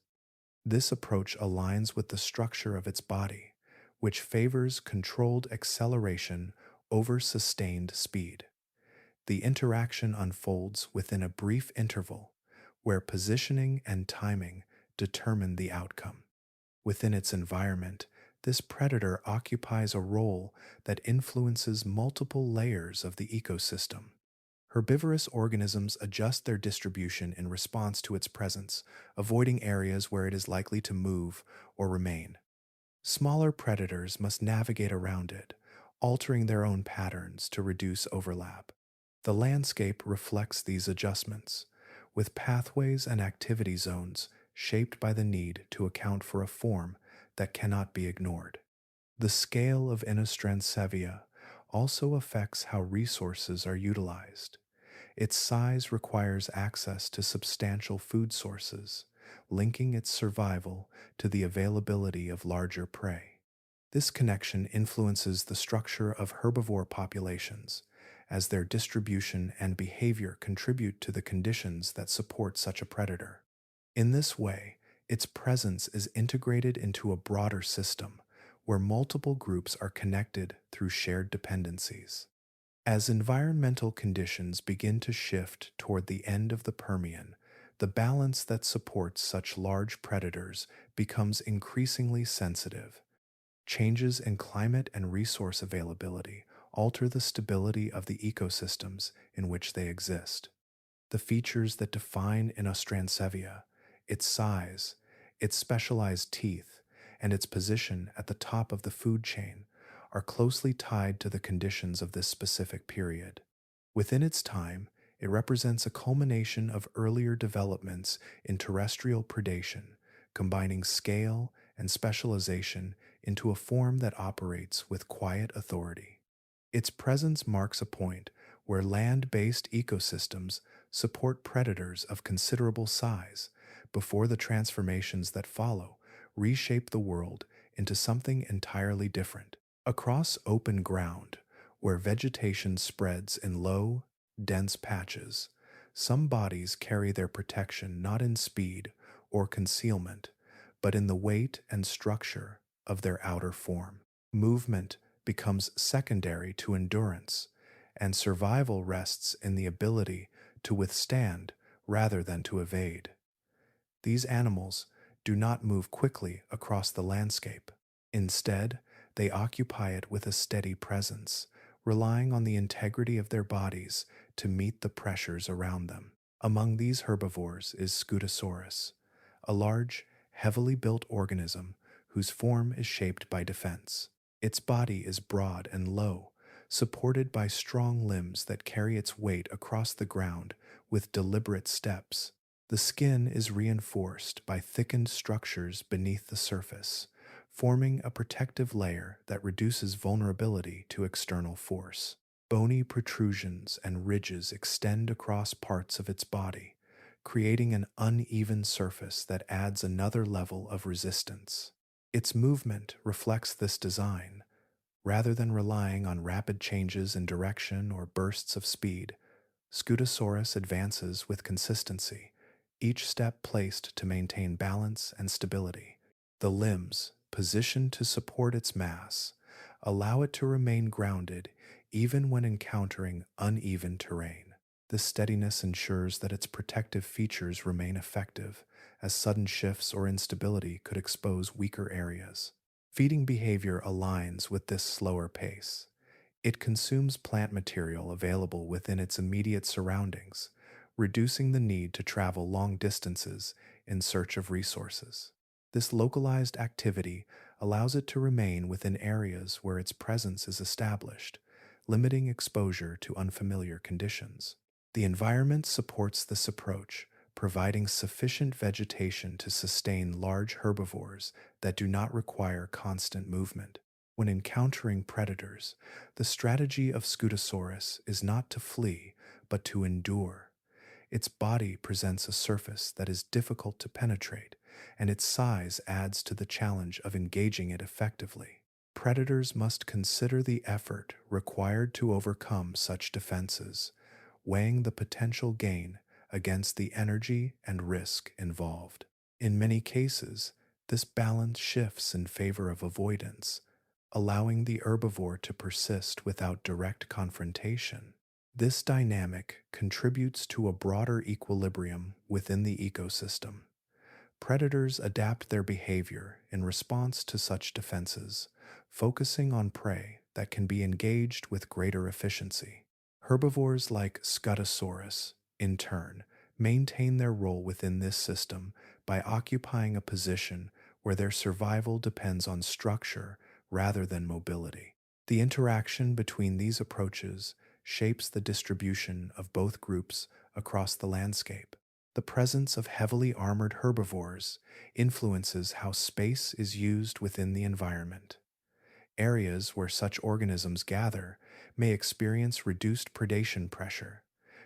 This approach aligns with the structure of its body, which favors controlled acceleration over sustained speed. The interaction unfolds within a brief interval where positioning and timing determine the outcome. Within its environment, this predator occupies a role that influences multiple layers of the ecosystem. Herbivorous organisms adjust their distribution in response to its presence, avoiding areas where it is likely to move or remain. Smaller predators must navigate around it, altering their own patterns to reduce overlap. The landscape reflects these adjustments, with pathways and activity zones shaped by the need to account for a form that cannot be ignored. The scale of Inostrancevia also affects how resources are utilized. Its size requires access to substantial food sources, linking its survival to the availability of larger prey. This connection influences the structure of herbivore populations, as their distribution and behavior contribute to the conditions that support such a predator. In this way, its presence is integrated into a broader system where multiple groups are connected through shared dependencies. As environmental conditions begin to shift toward the end of the Permian, the balance that supports such large predators becomes increasingly sensitive. Changes in climate and resource availability alter the stability of the ecosystems in which they exist. The features that define Inostrancevia, its size, its specialized teeth, and its position at the top of the food chain, are closely tied to the conditions of this specific period. Within its time, it represents a culmination of earlier developments in terrestrial predation, combining scale and specialization into a form that operates with quiet authority. Its presence marks a point where land-based ecosystems support predators of considerable size before the transformations that follow reshape the world into something entirely different. Across open ground, where vegetation spreads in low, dense patches, some bodies carry their protection not in speed or concealment, but in the weight and structure of their outer form. Movement becomes secondary to endurance, and survival rests in the ability to withstand rather than to evade. These animals do not move quickly across the landscape. Instead, they occupy it with a steady presence, relying on the integrity of their bodies to meet the pressures around them. Among these herbivores is Scutosaurus, a large, heavily built organism whose form is shaped by defense. Its body is broad and low, supported by strong limbs that carry its weight across the ground with deliberate steps. The skin is reinforced by thickened structures beneath the surface, forming a protective layer that reduces vulnerability to external force. Bony protrusions and ridges extend across parts of its body, creating an uneven surface that adds another level of resistance. Its movement reflects this design. Rather than relying on rapid changes in direction or bursts of speed, Scutosaurus advances with consistency, each step placed to maintain balance and stability. The limbs, positioned to support its mass, allow it to remain grounded even when encountering uneven terrain. This steadiness ensures that its protective features remain effective, as sudden shifts or instability could expose weaker areas. Feeding behavior aligns with this slower pace. It consumes plant material available within its immediate surroundings, reducing the need to travel long distances in search of resources. This localized activity allows it to remain within areas where its presence is established, limiting exposure to unfamiliar conditions. The environment supports this approach, providing sufficient vegetation to sustain large herbivores that do not require constant movement. When encountering predators, the strategy of Scutosaurus is not to flee, but to endure. Its body presents a surface that is difficult to penetrate, and its size adds to the challenge of engaging it effectively. Predators must consider the effort required to overcome such defenses, weighing the potential gain against the energy and risk involved. In many cases, this balance shifts in favor of avoidance, allowing the herbivore to persist without direct confrontation. This dynamic contributes to a broader equilibrium within the ecosystem. Predators adapt their behavior in response to such defenses, focusing on prey that can be engaged with greater efficiency. Herbivores like Scutosaurus, in turn, maintain their role within this system by occupying a position where their survival depends on structure rather than mobility. The interaction between these approaches shapes the distribution of both groups across the landscape. The presence of heavily armored herbivores influences how space is used within the environment. Areas where such organisms gather may experience reduced predation pressure,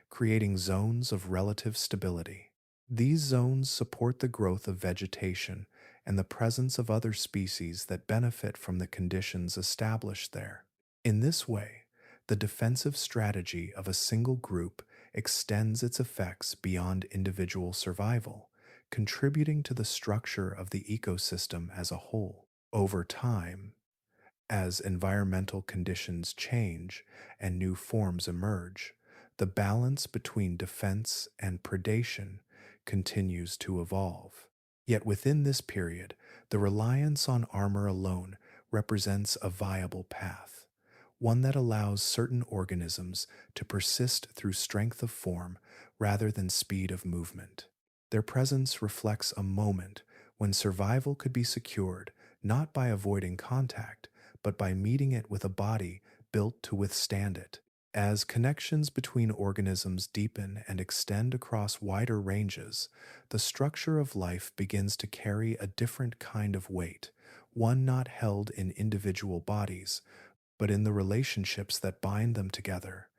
creating zones of relative stability. These zones support the growth of vegetation and the presence of other species that benefit from the conditions established there. In this way, the defensive strategy of a single group extends its effects beyond individual survival, contributing to the structure of the ecosystem as a whole. Over time, as environmental conditions change and new forms emerge, the balance between defense and predation continues to evolve. Yet within this period, the reliance on armor alone represents a viable path, one that allows certain organisms to persist through strength of form rather than speed of movement. Their presence reflects a moment when survival could be secured not by avoiding contact, but by meeting it with a body built to withstand it. As connections between organisms deepen and extend across wider ranges, the structure of life begins to carry a different kind of weight, one not held in individual bodies, but in the relationships that bind them together.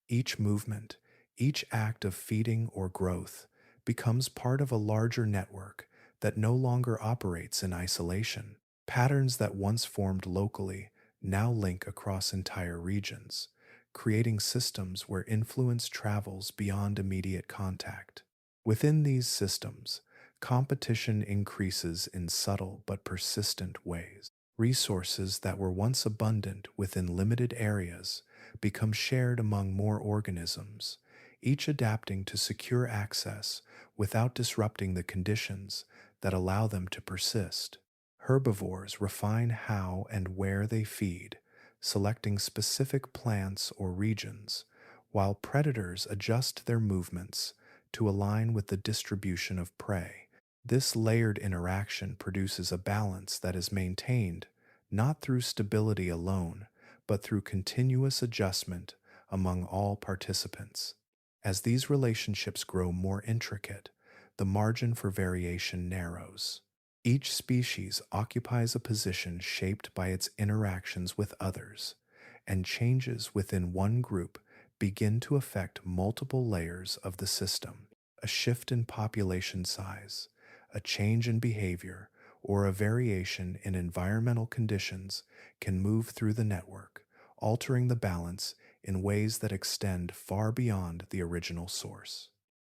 Each movement, each act of feeding or growth, becomes part of a larger network that no longer operates in isolation. Patterns that once formed locally now link across entire regions, creating systems where influence travels beyond immediate contact. Within these systems, competition increases in subtle but persistent ways. Resources that were once abundant within limited areas become shared among more organisms, each adapting to secure access without disrupting the conditions that allow them to persist. Herbivores refine how and where they feed, selecting specific plants or regions, while predators adjust their movements to align with the distribution of prey. This layered interaction produces a balance that is maintained not through stability alone, but through continuous adjustment among all participants. As these relationships grow more intricate, the margin for variation narrows. Each species occupies a position shaped by its interactions with others, and changes within one group begin to affect multiple layers of the system. A shift in population size, a change in behavior, or a variation in environmental conditions can move through the network, altering the balance in ways that extend far beyond the original source.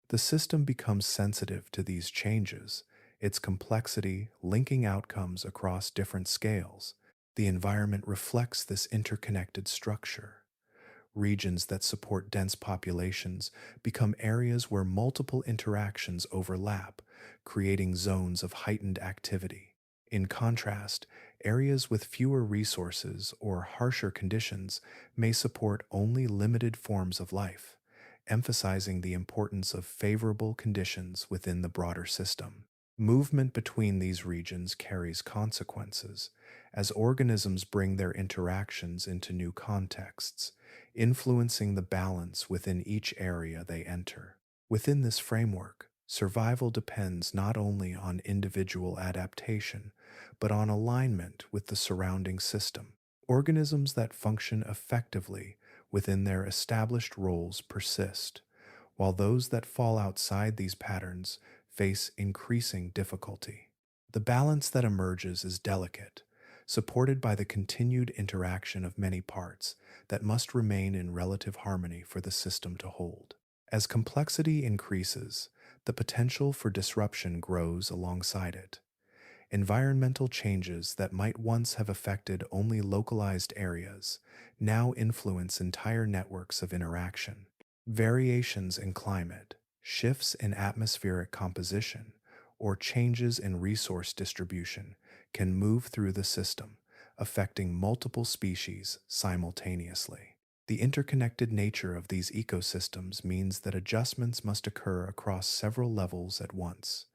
The system becomes sensitive to these changes, its complexity linking outcomes across different scales. The environment reflects this interconnected structure. Regions that support dense populations become areas where multiple interactions overlap, creating zones of heightened activity. In contrast, areas with fewer resources or harsher conditions may support only limited forms of life, emphasizing the importance of favorable conditions within the broader system. Movement between these regions carries consequences, as organisms bring their interactions into new contexts, influencing the balance within each area they enter. Within this framework, survival depends not only on individual adaptation, but on alignment with the surrounding system. Organisms that function effectively within their established roles persist, while those that fall outside these patterns face increasing difficulty. The balance that emerges is delicate, supported by the continued interaction of many parts that must remain in relative harmony for the system to hold. As complexity increases, the potential for disruption grows alongside it. Environmental changes that might once have affected only localized areas now influence entire networks of interaction. Variations in climate, shifts in atmospheric composition, or changes in resource distribution can move through the system, affecting multiple species simultaneously. The interconnected nature of these ecosystems means that adjustments must occur across several levels at once,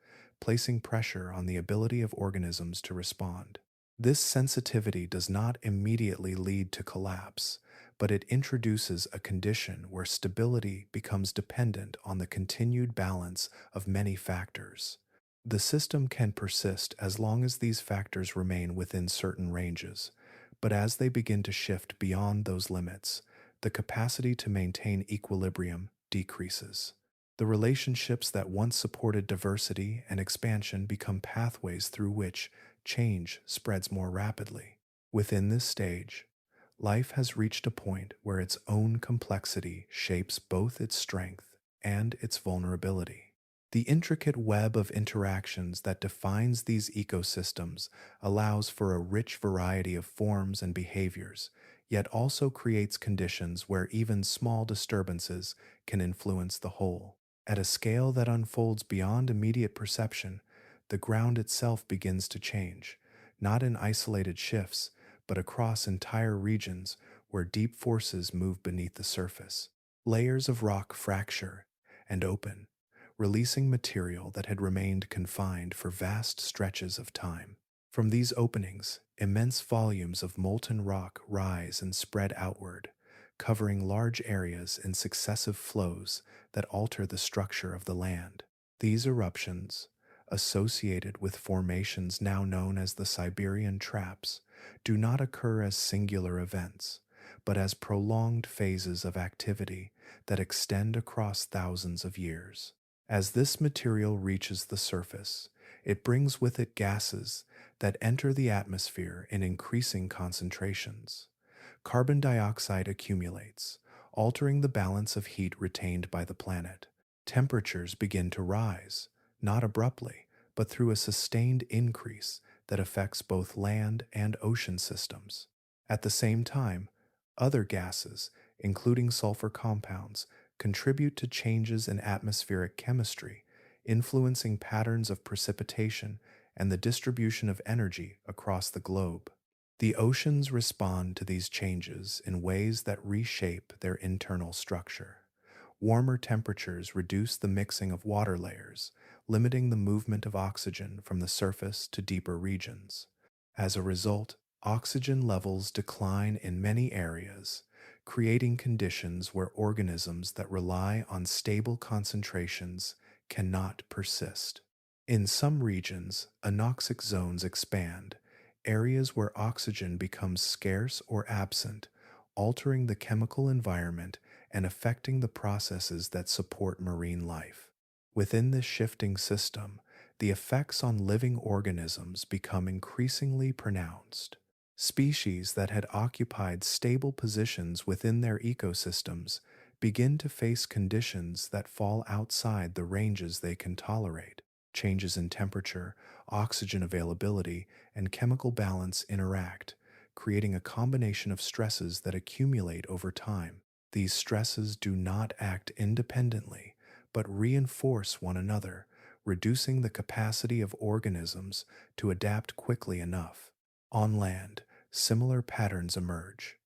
placing pressure on the ability of organisms to respond. This sensitivity does not immediately lead to collapse, but it introduces a condition where stability becomes dependent on the continued balance of many factors. The system can persist as long as these factors remain within certain ranges, but as they begin to shift beyond those limits, the capacity to maintain equilibrium decreases. The relationships that once supported diversity and expansion become pathways through which change spreads more rapidly. Within this stage, life has reached a point where its own complexity shapes both its strength and its vulnerability. The intricate web of interactions that defines these ecosystems allows for a rich variety of forms and behaviors, yet also creates conditions where even small disturbances can influence the whole. At a scale that unfolds beyond immediate perception, the ground itself begins to change, not in isolated shifts, but across entire regions where deep forces move beneath the surface. Layers of rock fracture and open, releasing material that had remained confined for vast stretches of time. From these openings, immense volumes of molten rock rise and spread outward, covering large areas in successive flows that alter the structure of the land. These eruptions, associated with formations now known as the Siberian traps, do not occur as singular events, but as prolonged phases of activity that extend across thousands of years. As this material reaches the surface, it brings with it gases that enter the atmosphere in increasing concentrations. Carbon dioxide accumulates, altering the balance of heat retained by the planet. Temperatures begin to rise, not abruptly, but through a sustained increase that affects both land and ocean systems. At the same time, other gases, including sulfur compounds, contribute to changes in atmospheric chemistry, influencing patterns of precipitation and the distribution of energy across the globe. The oceans respond to these changes in ways that reshape their internal structure. Warmer temperatures reduce the mixing of water layers, limiting the movement of oxygen from the surface to deeper regions. As a result, oxygen levels decline in many areas, creating conditions where organisms that rely on stable concentrations cannot persist. In some regions, anoxic zones expand, areas where oxygen becomes scarce or absent, altering the chemical environment and affecting the processes that support marine life. Within this shifting system, the effects on living organisms become increasingly pronounced. Species that had occupied stable positions within their ecosystems begin to face conditions that fall outside the ranges they can tolerate. Changes in temperature, oxygen availability, and chemical balance interact, creating a combination of stresses that accumulate over time. These stresses do not act independently, but reinforce one another, reducing the capacity of organisms to adapt quickly enough. On land, similar patterns emerge.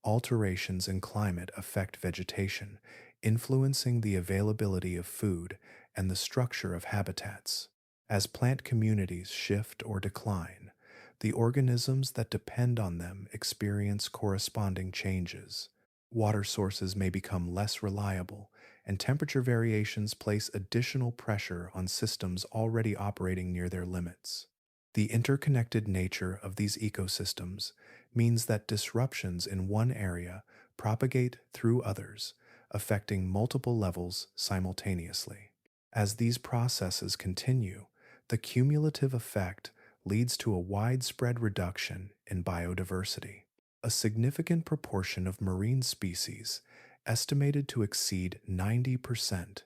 Alterations in climate affect vegetation, influencing the availability of food and the structure of habitats. As plant communities shift or decline, the organisms that depend on them experience corresponding changes. Water sources may become less reliable, and temperature variations place additional pressure on systems already operating near their limits. The interconnected nature of these ecosystems means that disruptions in one area propagate through others, affecting multiple levels simultaneously. As these processes continue, the cumulative effect leads to a widespread reduction in biodiversity. A significant proportion of marine species, estimated to exceed 90%,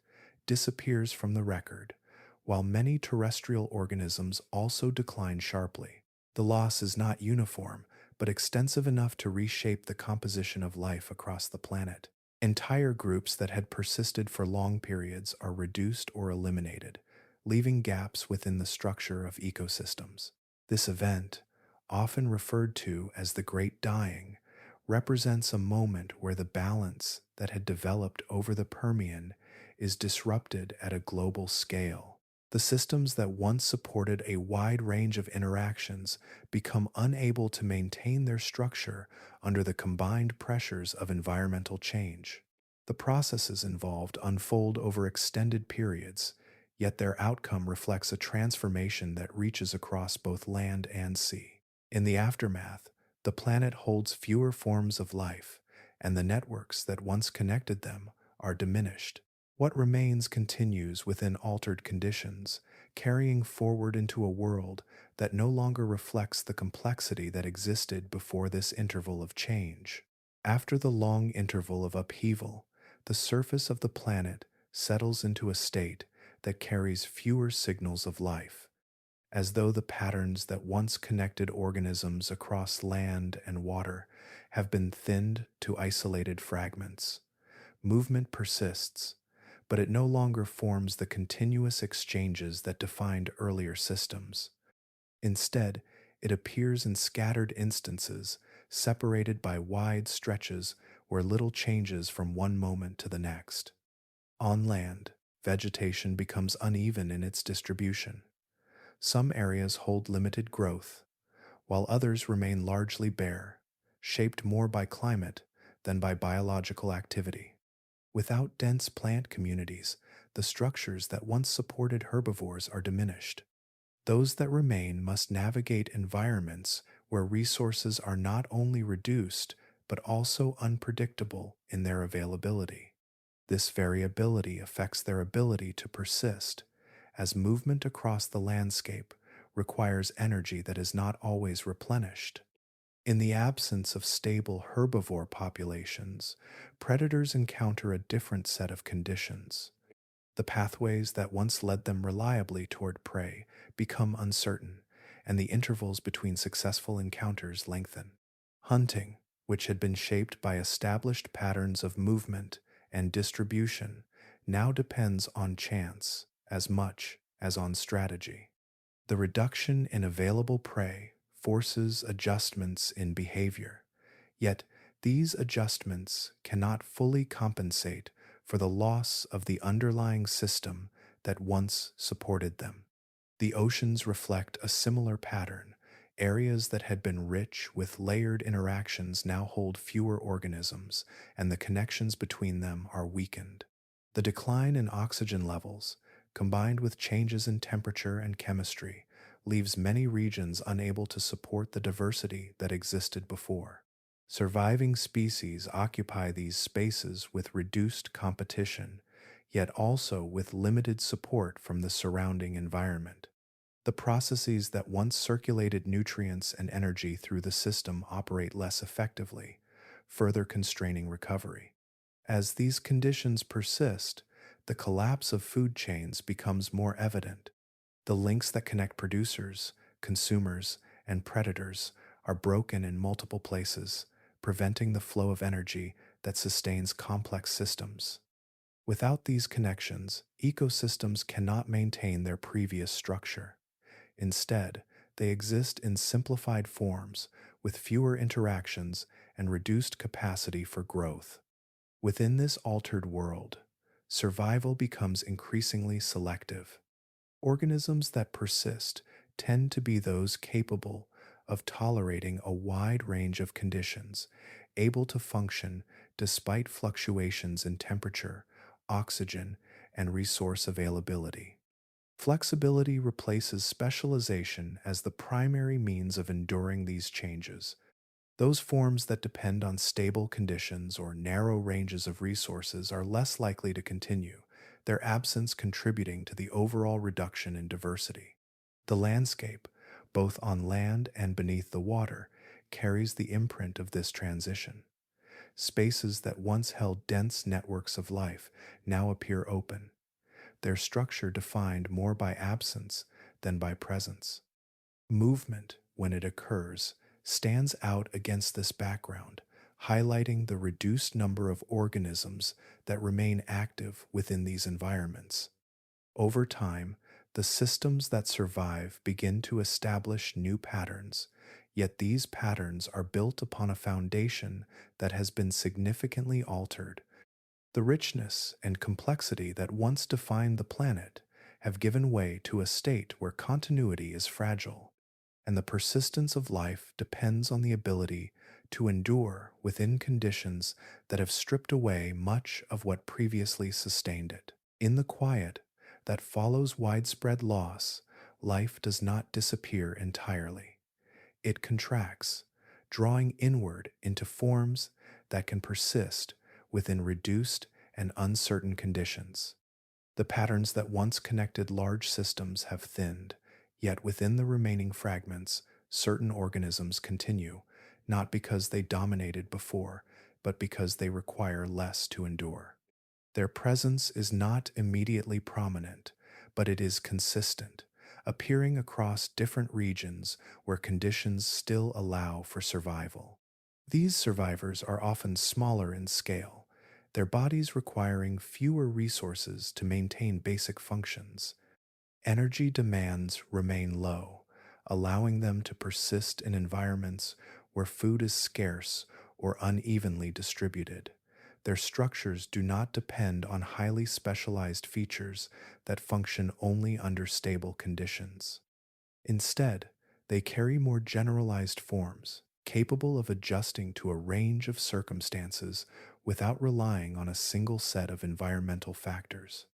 disappears from the record, while many terrestrial organisms also decline sharply. The loss is not uniform, but extensive enough to reshape the composition of life across the planet. Entire groups that had persisted for long periods are reduced or eliminated, leaving gaps within the structure of ecosystems. This event, often referred to as the Great Dying, represents a moment where the balance that had developed over the Permian is disrupted at a global scale. The systems that once supported a wide range of interactions become unable to maintain their structure under the combined pressures of environmental change. The processes involved unfold over extended periods, yet their outcome reflects a transformation that reaches across both land and sea. In the aftermath, the planet holds fewer forms of life, and the networks that once connected them are diminished. What remains continues within altered conditions, carrying forward into a world that no longer reflects the complexity that existed before this interval of change. After the long interval of upheaval, the surface of the planet settles into a state that carries fewer signals of life, as though the patterns that once connected organisms across land and water have been thinned to isolated fragments. Movement persists, but it no longer forms the continuous exchanges that defined earlier systems. Instead, it appears in scattered instances, separated by wide stretches where little changes from one moment to the next. On land, vegetation becomes uneven in its distribution. Some areas hold limited growth, while others remain largely bare, shaped more by climate than by biological activity. Without dense plant communities, the structures that once supported herbivores are diminished. Those that remain must navigate environments where resources are not only reduced, but also unpredictable in their availability. This variability affects their ability to persist, as movement across the landscape requires energy that is not always replenished. In the absence of stable herbivore populations, predators encounter a different set of conditions. The pathways that once led them reliably toward prey become uncertain, and the intervals between successful encounters lengthen. Hunting, which had been shaped by established patterns of movement and distribution, now depends on chance as much as on strategy. The reduction in available prey forces adjustments in behavior, yet these adjustments cannot fully compensate for the loss of the underlying system that once supported them. The oceans reflect a similar pattern. Areas that had been rich with layered interactions now hold fewer organisms, and the connections between them are weakened. The decline in oxygen levels, combined with changes in temperature and chemistry, leaves many regions unable to support the diversity that existed before. Surviving species occupy these spaces with reduced competition, yet also with limited support from the surrounding environment. The processes that once circulated nutrients and energy through the system operate less effectively, further constraining recovery. As these conditions persist, the collapse of food chains becomes more evident. The links that connect producers, consumers, and predators are broken in multiple places, preventing the flow of energy that sustains complex systems. Without these connections, ecosystems cannot maintain their previous structure. Instead, they exist in simplified forms, with fewer interactions and reduced capacity for growth. Within this altered world, survival becomes increasingly selective. Organisms that persist tend to be those capable of tolerating a wide range of conditions, able to function despite fluctuations in temperature, oxygen, and resource availability. Flexibility replaces specialization as the primary means of enduring these changes. Those forms that depend on stable conditions or narrow ranges of resources are less likely to continue, their absence contributing to the overall reduction in diversity. The landscape, both on land and beneath the water, carries the imprint of this transition. Spaces that once held dense networks of life now appear open, their structure defined more by absence than by presence. Movement, when it occurs, stands out against this background, highlighting the reduced number of organisms that remain active within these environments. Over time, the systems that survive begin to establish new patterns, yet these patterns are built upon a foundation that has been significantly altered. The richness and complexity that once defined the planet have given way to a state where continuity is fragile, and the persistence of life depends on the ability to endure within conditions that have stripped away much of what previously sustained it. In the quiet that follows widespread loss, life does not disappear entirely. It contracts, drawing inward into forms that can persist within reduced and uncertain conditions. The patterns that once connected large systems have thinned, yet within the remaining fragments, certain organisms continue, not because they dominated before, but because they require less to endure. Their presence is not immediately prominent, but it is consistent, appearing across different regions where conditions still allow for survival. These survivors are often smaller in scale, their bodies requiring fewer resources to maintain basic functions. Energy demands remain low, allowing them to persist in environments where food is scarce or unevenly distributed. Their structures do not depend on highly specialized features that function only under stable conditions. Instead, they carry more generalized forms, capable of adjusting to a range of circumstances without relying on a single set of environmental factors.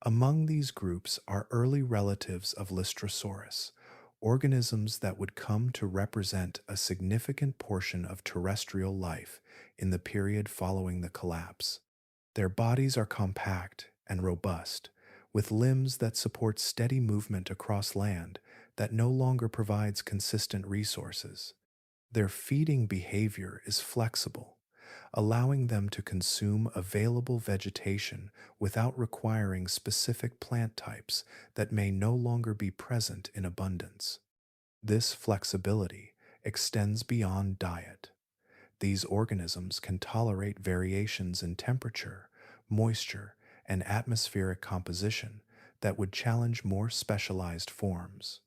Among these groups are early relatives of Lystrosaurus, organisms that would come to represent a significant portion of terrestrial life in the period following the collapse. Their bodies are compact and robust, with limbs that support steady movement across land that no longer provides consistent resources. Their feeding behavior is flexible, allowing them to consume available vegetation without requiring specific plant types that may no longer be present in abundance. This flexibility extends beyond diet. These organisms can tolerate variations in temperature, moisture, and atmospheric composition that would challenge more specialized forms.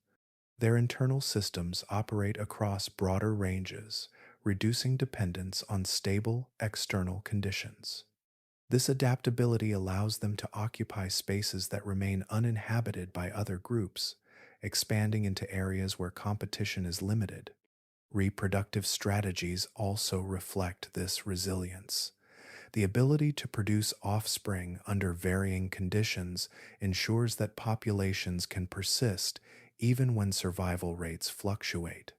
Their internal systems operate across broader ranges, reducing dependence on stable external conditions. This adaptability allows them to occupy spaces that remain uninhabited by other groups, expanding into areas where competition is limited. Reproductive strategies also reflect this resilience. The ability to produce offspring under varying conditions ensures that populations can persist even when survival rates fluctuate.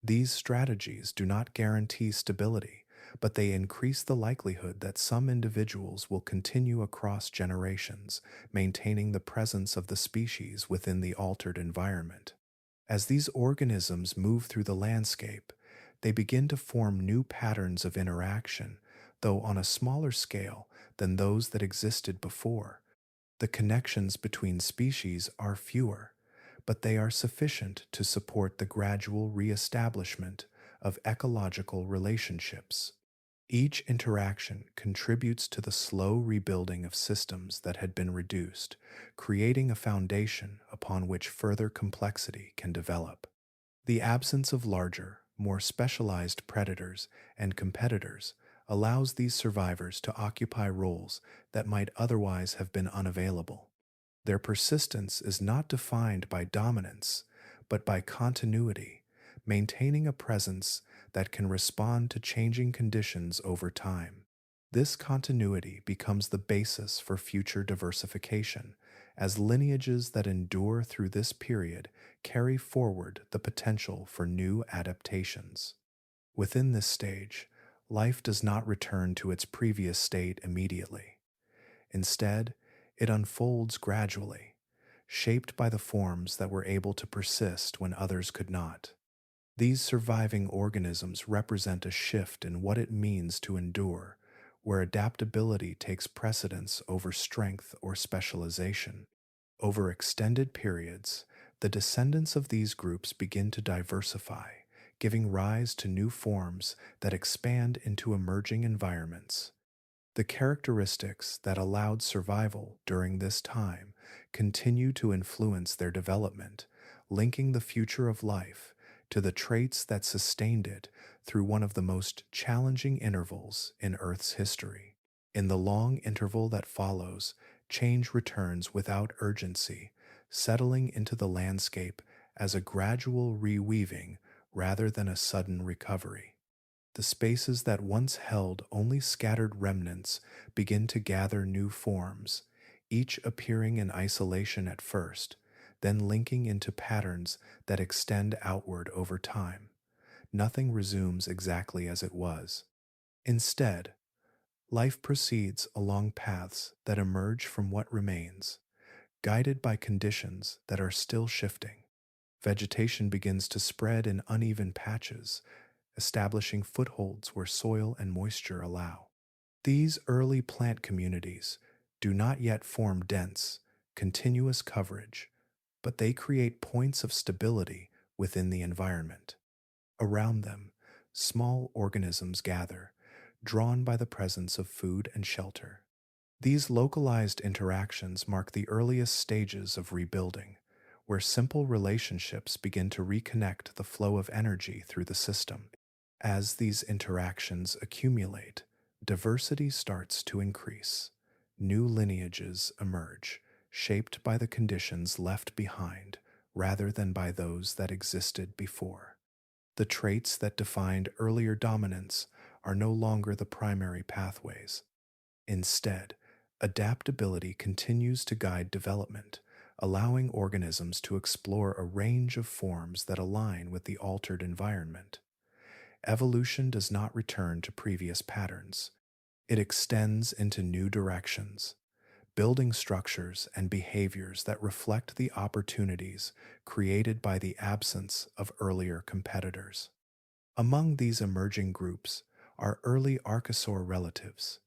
These strategies do not guarantee stability, but they increase the likelihood that some individuals will continue across generations, maintaining the presence of the species within the altered environment. As these organisms move through the landscape, they begin to form new patterns of interaction, though on a smaller scale than those that existed before. The connections between species are fewer, but they are sufficient to support the gradual reestablishment of ecological relationships. Each interaction contributes to the slow rebuilding of systems that had been reduced, creating a foundation upon which further complexity can develop. The absence of larger, more specialized predators and competitors allows these survivors to occupy roles that might otherwise have been unavailable. Their persistence is not defined by dominance, but by continuity, maintaining a presence that can respond to changing conditions over time. This continuity becomes the basis for future diversification, as lineages that endure through this period carry forward the potential for new adaptations. Within this stage, life does not return to its previous state immediately. Instead, it unfolds gradually, shaped by the forms that were able to persist when others could not. These surviving organisms represent a shift in what it means to endure, where adaptability takes precedence over strength or specialization. Over extended periods, the descendants of these groups begin to diversify, giving rise to new forms that expand into emerging environments. The characteristics that allowed survival during this time continue to influence their development, linking the future of life to the traits that sustained it through one of the most challenging intervals in Earth's history. In the long interval that follows, change returns without urgency, settling into the landscape as a gradual reweaving rather than a sudden recovery. The spaces that once held only scattered remnants begin to gather new forms, each appearing in isolation at first, then linking into patterns that extend outward over time. Nothing resumes exactly as it was. Instead, life proceeds along paths that emerge from what remains, guided by conditions that are still shifting. Vegetation begins to spread in uneven patches, establishing footholds where soil and moisture allow. These early plant communities do not yet form dense, continuous coverage, but they create points of stability within the environment. Around them, small organisms gather, drawn by the presence of food and shelter. These localized interactions mark the earliest stages of rebuilding, where simple relationships begin to reconnect the flow of energy through the system. As these interactions accumulate, diversity starts to increase. New lineages emerge, shaped by the conditions left behind rather than by those that existed before. The traits that defined earlier dominance are no longer the primary pathways. Instead, adaptability continues to guide development, allowing organisms to explore a range of forms that align with the altered environment. Evolution does not return to previous patterns. It extends into new directions, building structures and behaviors that reflect the opportunities created by the absence of earlier competitors. Among these emerging groups are early archosaur relatives,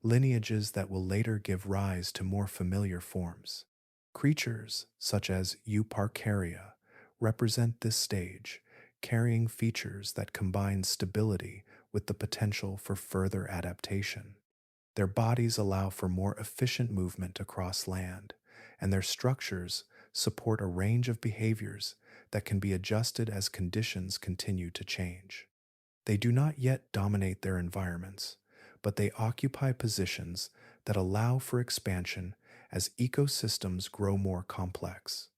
lineages that will later give rise to more familiar forms. Creatures such as Euparkeria represent this stage, carrying features that combine stability with the potential for further adaptation. Their bodies allow for more efficient movement across land, and their structures support a range of behaviors that can be adjusted as conditions continue to change. They do not yet dominate their environments, but they occupy positions that allow for expansion as ecosystems grow more complex.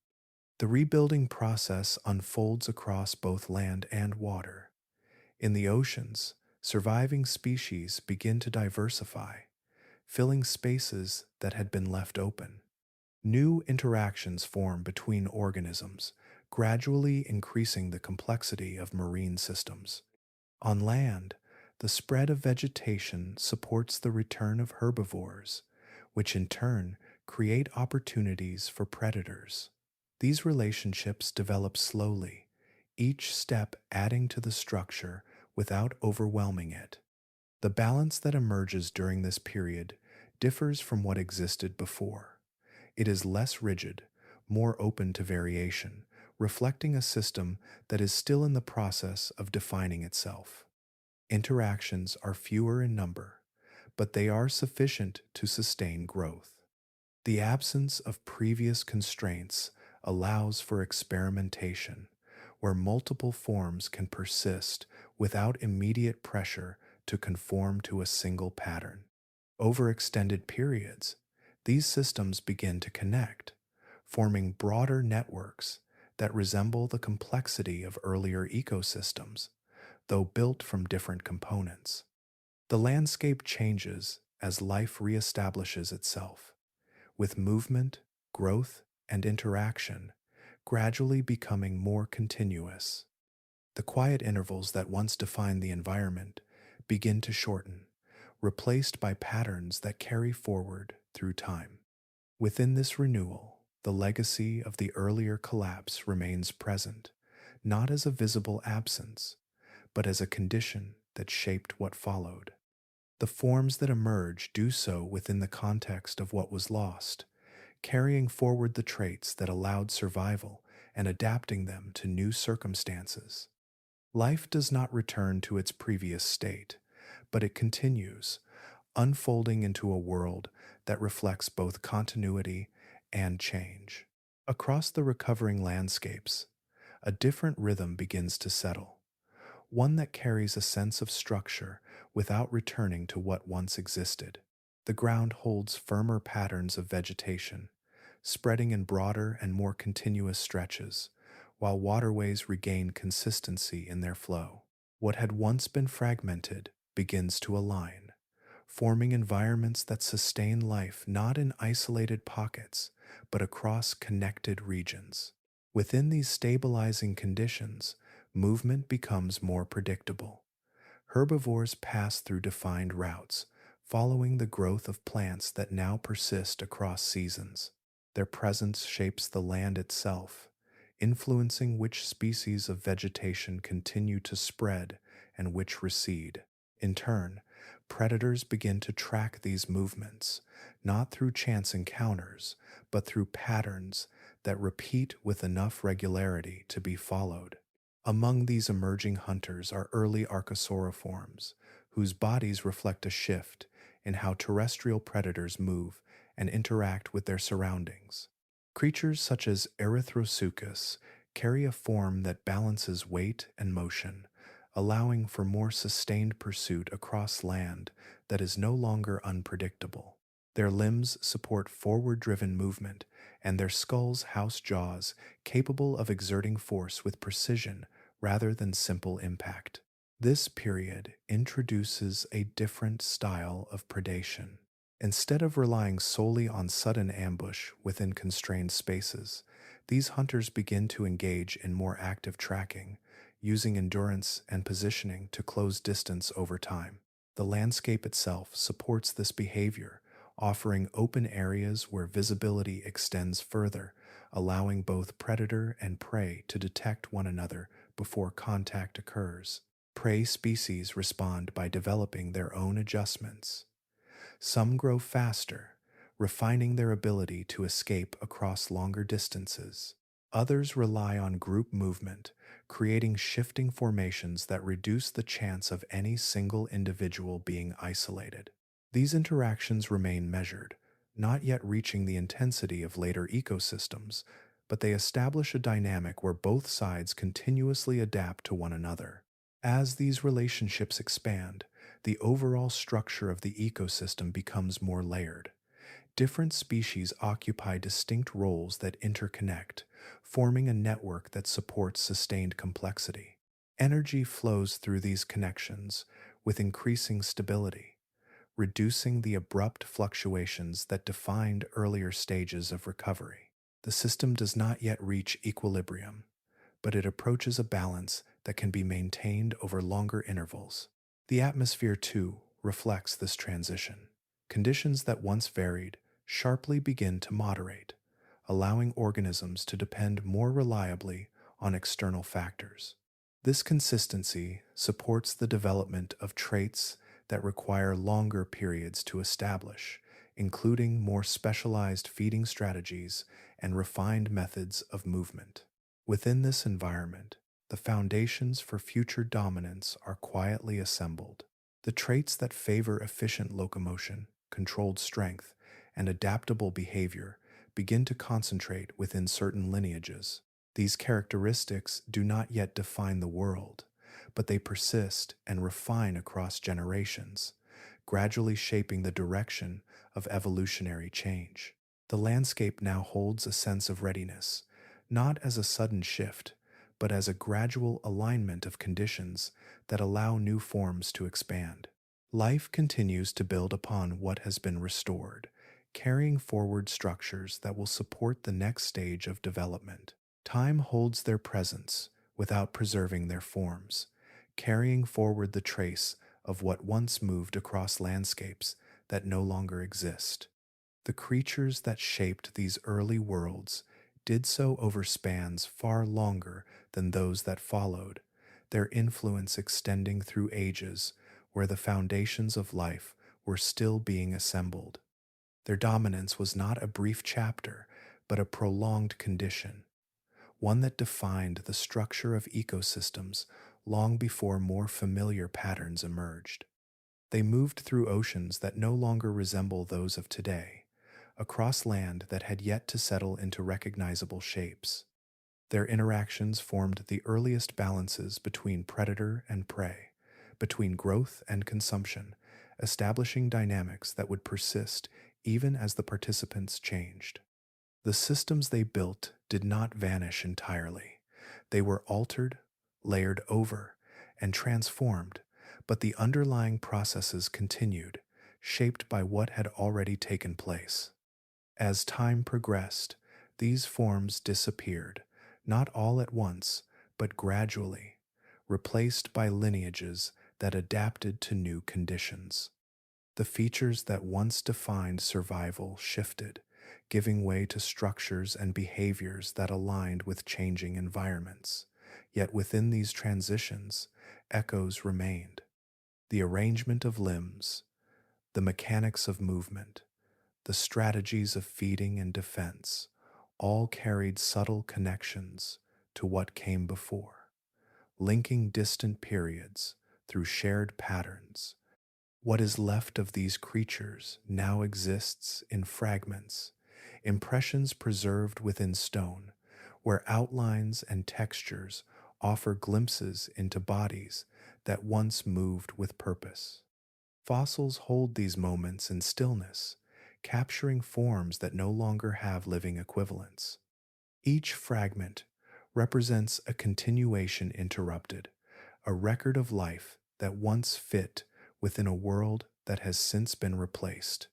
The rebuilding process unfolds across both land and water. In the oceans, surviving species begin to diversify, filling spaces that had been left open. New interactions form between organisms, gradually increasing the complexity of marine systems. On land, the spread of vegetation supports the return of herbivores, which in turn create opportunities for predators. These relationships develop slowly, each step adding to the structure without overwhelming it. The balance that emerges during this period differs from what existed before. It is less rigid, more open to variation, reflecting a system that is still in the process of defining itself. Interactions are fewer in number, but they are sufficient to sustain growth. The absence of previous constraints allows for experimentation, where multiple forms can persist without immediate pressure to conform to a single pattern. Over extended periods, these systems begin to connect, forming broader networks that resemble the complexity of earlier ecosystems, though built from different components. The landscape changes as life reestablishes itself, with movement, growth, and interaction gradually becoming more continuous. The quiet intervals that once defined the environment begin to shorten, replaced by patterns that carry forward through time. Within this renewal, the legacy of the earlier collapse remains present, not as a visible absence, but as a condition that shaped what followed. The forms that emerge do so within the context of what was lost, carrying forward the traits that allowed survival and adapting them to new circumstances. Life does not return to its previous state, but it continues, unfolding into a world that reflects both continuity and change. Across the recovering landscapes, a different rhythm begins to settle, one that carries a sense of structure without returning to what once existed. The ground holds firmer patterns of vegetation, spreading in broader and more continuous stretches, while waterways regain consistency in their flow. What had once been fragmented begins to align, forming environments that sustain life not in isolated pockets, but across connected regions. Within these stabilizing conditions, movement becomes more predictable. Herbivores pass through defined routes, following the growth of plants that now persist across seasons. Their presence shapes the land itself, influencing which species of vegetation continue to spread and which recede. In turn, predators begin to track these movements, not through chance encounters, but through patterns that repeat with enough regularity to be followed. Among these emerging hunters are early archosauriforms, whose bodies reflect a shift in how terrestrial predators move and interact with their surroundings. Creatures such as Erythrosuchus carry a form that balances weight and motion, allowing for more sustained pursuit across land that is no longer unpredictable. Their limbs support forward-driven movement, and their skulls house jaws capable of exerting force with precision rather than simple impact. This period introduces a different style of predation. Instead of relying solely on sudden ambush within constrained spaces, these hunters begin to engage in more active tracking, using endurance and positioning to close distance over time. The landscape itself supports this behavior, offering open areas where visibility extends further, allowing both predator and prey to detect one another before contact occurs. Prey species respond by developing their own adjustments. Some grow faster, refining their ability to escape across longer distances. Others rely on group movement, creating shifting formations that reduce the chance of any single individual being isolated. These interactions remain measured, not yet reaching the intensity of later ecosystems, but they establish a dynamic where both sides continuously adapt to one another. As these relationships expand, the overall structure of the ecosystem becomes more layered. Different species occupy distinct roles that interconnect, forming a network that supports sustained complexity. Energy flows through these connections with increasing stability, reducing the abrupt fluctuations that defined earlier stages of recovery. The system does not yet reach equilibrium, but it approaches a balance that can be maintained over longer intervals. The atmosphere, too, reflects this transition. Conditions that once varied sharply begin to moderate, allowing organisms to depend more reliably on external factors. This consistency supports the development of traits that require longer periods to establish, including more specialized feeding strategies and refined methods of movement. Within this environment, the foundations for future dominance are quietly assembled. The traits that favor efficient locomotion, controlled strength, and adaptable behavior begin to concentrate within certain lineages. These characteristics do not yet define the world, but they persist and refine across generations, gradually shaping the direction of evolutionary change. The landscape now holds a sense of readiness, not as a sudden shift, but as a gradual alignment of conditions that allow new forms to expand. Life continues to build upon what has been restored, carrying forward structures that will support the next stage of development. Time holds their presence without preserving their forms, carrying forward the trace of what once moved across landscapes that no longer exist. The creatures that shaped these early worlds did so over spans far longer than those that followed, their influence extending through ages where the foundations of life were still being assembled. Their dominance was not a brief chapter, but a prolonged condition, one that defined the structure of ecosystems long before more familiar patterns emerged. They moved through oceans that no longer resemble those of today, across land that had yet to settle into recognizable shapes. Their interactions formed the earliest balances between predator and prey, between growth and consumption, establishing dynamics that would persist even as the participants changed. The systems they built did not vanish entirely. They were altered, layered over, and transformed, but the underlying processes continued, shaped by what had already taken place. As time progressed, these forms disappeared, not all at once, but gradually, replaced by lineages that adapted to new conditions. The features that once defined survival shifted, giving way to structures and behaviors that aligned with changing environments. Yet within these transitions, echoes remained. The arrangement of limbs, the mechanics of movement, the strategies of feeding and defense, all carried subtle connections to what came before, linking distant periods through shared patterns. What is left of these creatures now exists in fragments, impressions preserved within stone, where outlines and textures offer glimpses into bodies that once moved with purpose. Fossils hold these moments in stillness, capturing forms that no longer have living equivalents. Each fragment represents a continuation interrupted, a record of life that once fit within a world that has since been replaced.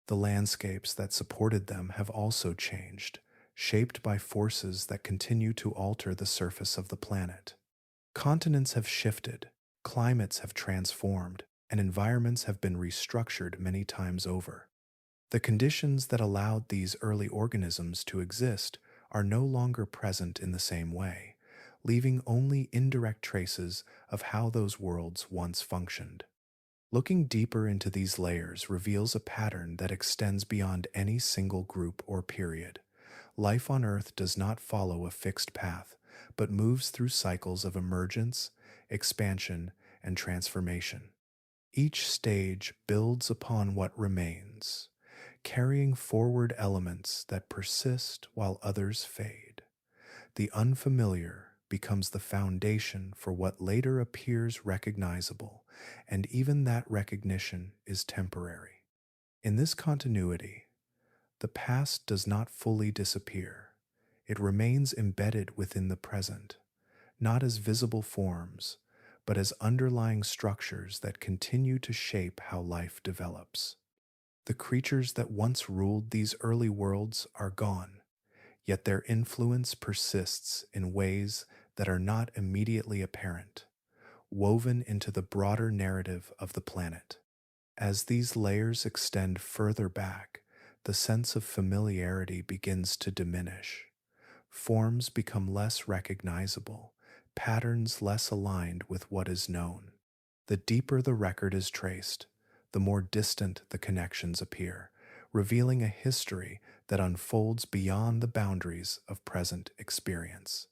The landscapes that supported them have also changed, shaped by forces that continue to alter the surface of the planet. Continents have shifted, climates have transformed, and environments have been restructured many times over. The conditions that allowed these early organisms to exist are no longer present in the same way, leaving only indirect traces of how those worlds once functioned. Looking deeper into these layers reveals a pattern that extends beyond any single group or period. Life on Earth does not follow a fixed path, but moves through cycles of emergence, expansion, and transformation. Each stage builds upon what remains, carrying forward elements that persist while others fade. The unfamiliar, becomes the foundation for what later appears recognizable, and even that recognition is temporary. In this continuity, the past does not fully disappear. It remains embedded within the present, not as visible forms, but as underlying structures that continue to shape how life develops. The creatures that once ruled these early worlds are gone, yet their influence persists in ways that are not immediately apparent, woven into the broader narrative of the planet. As these layers extend further back, the sense of familiarity begins to diminish. Forms become less recognizable, patterns less aligned with what is known. The deeper the record is traced, the more distant the connections appear, revealing a history that unfolds beyond the boundaries of present experience.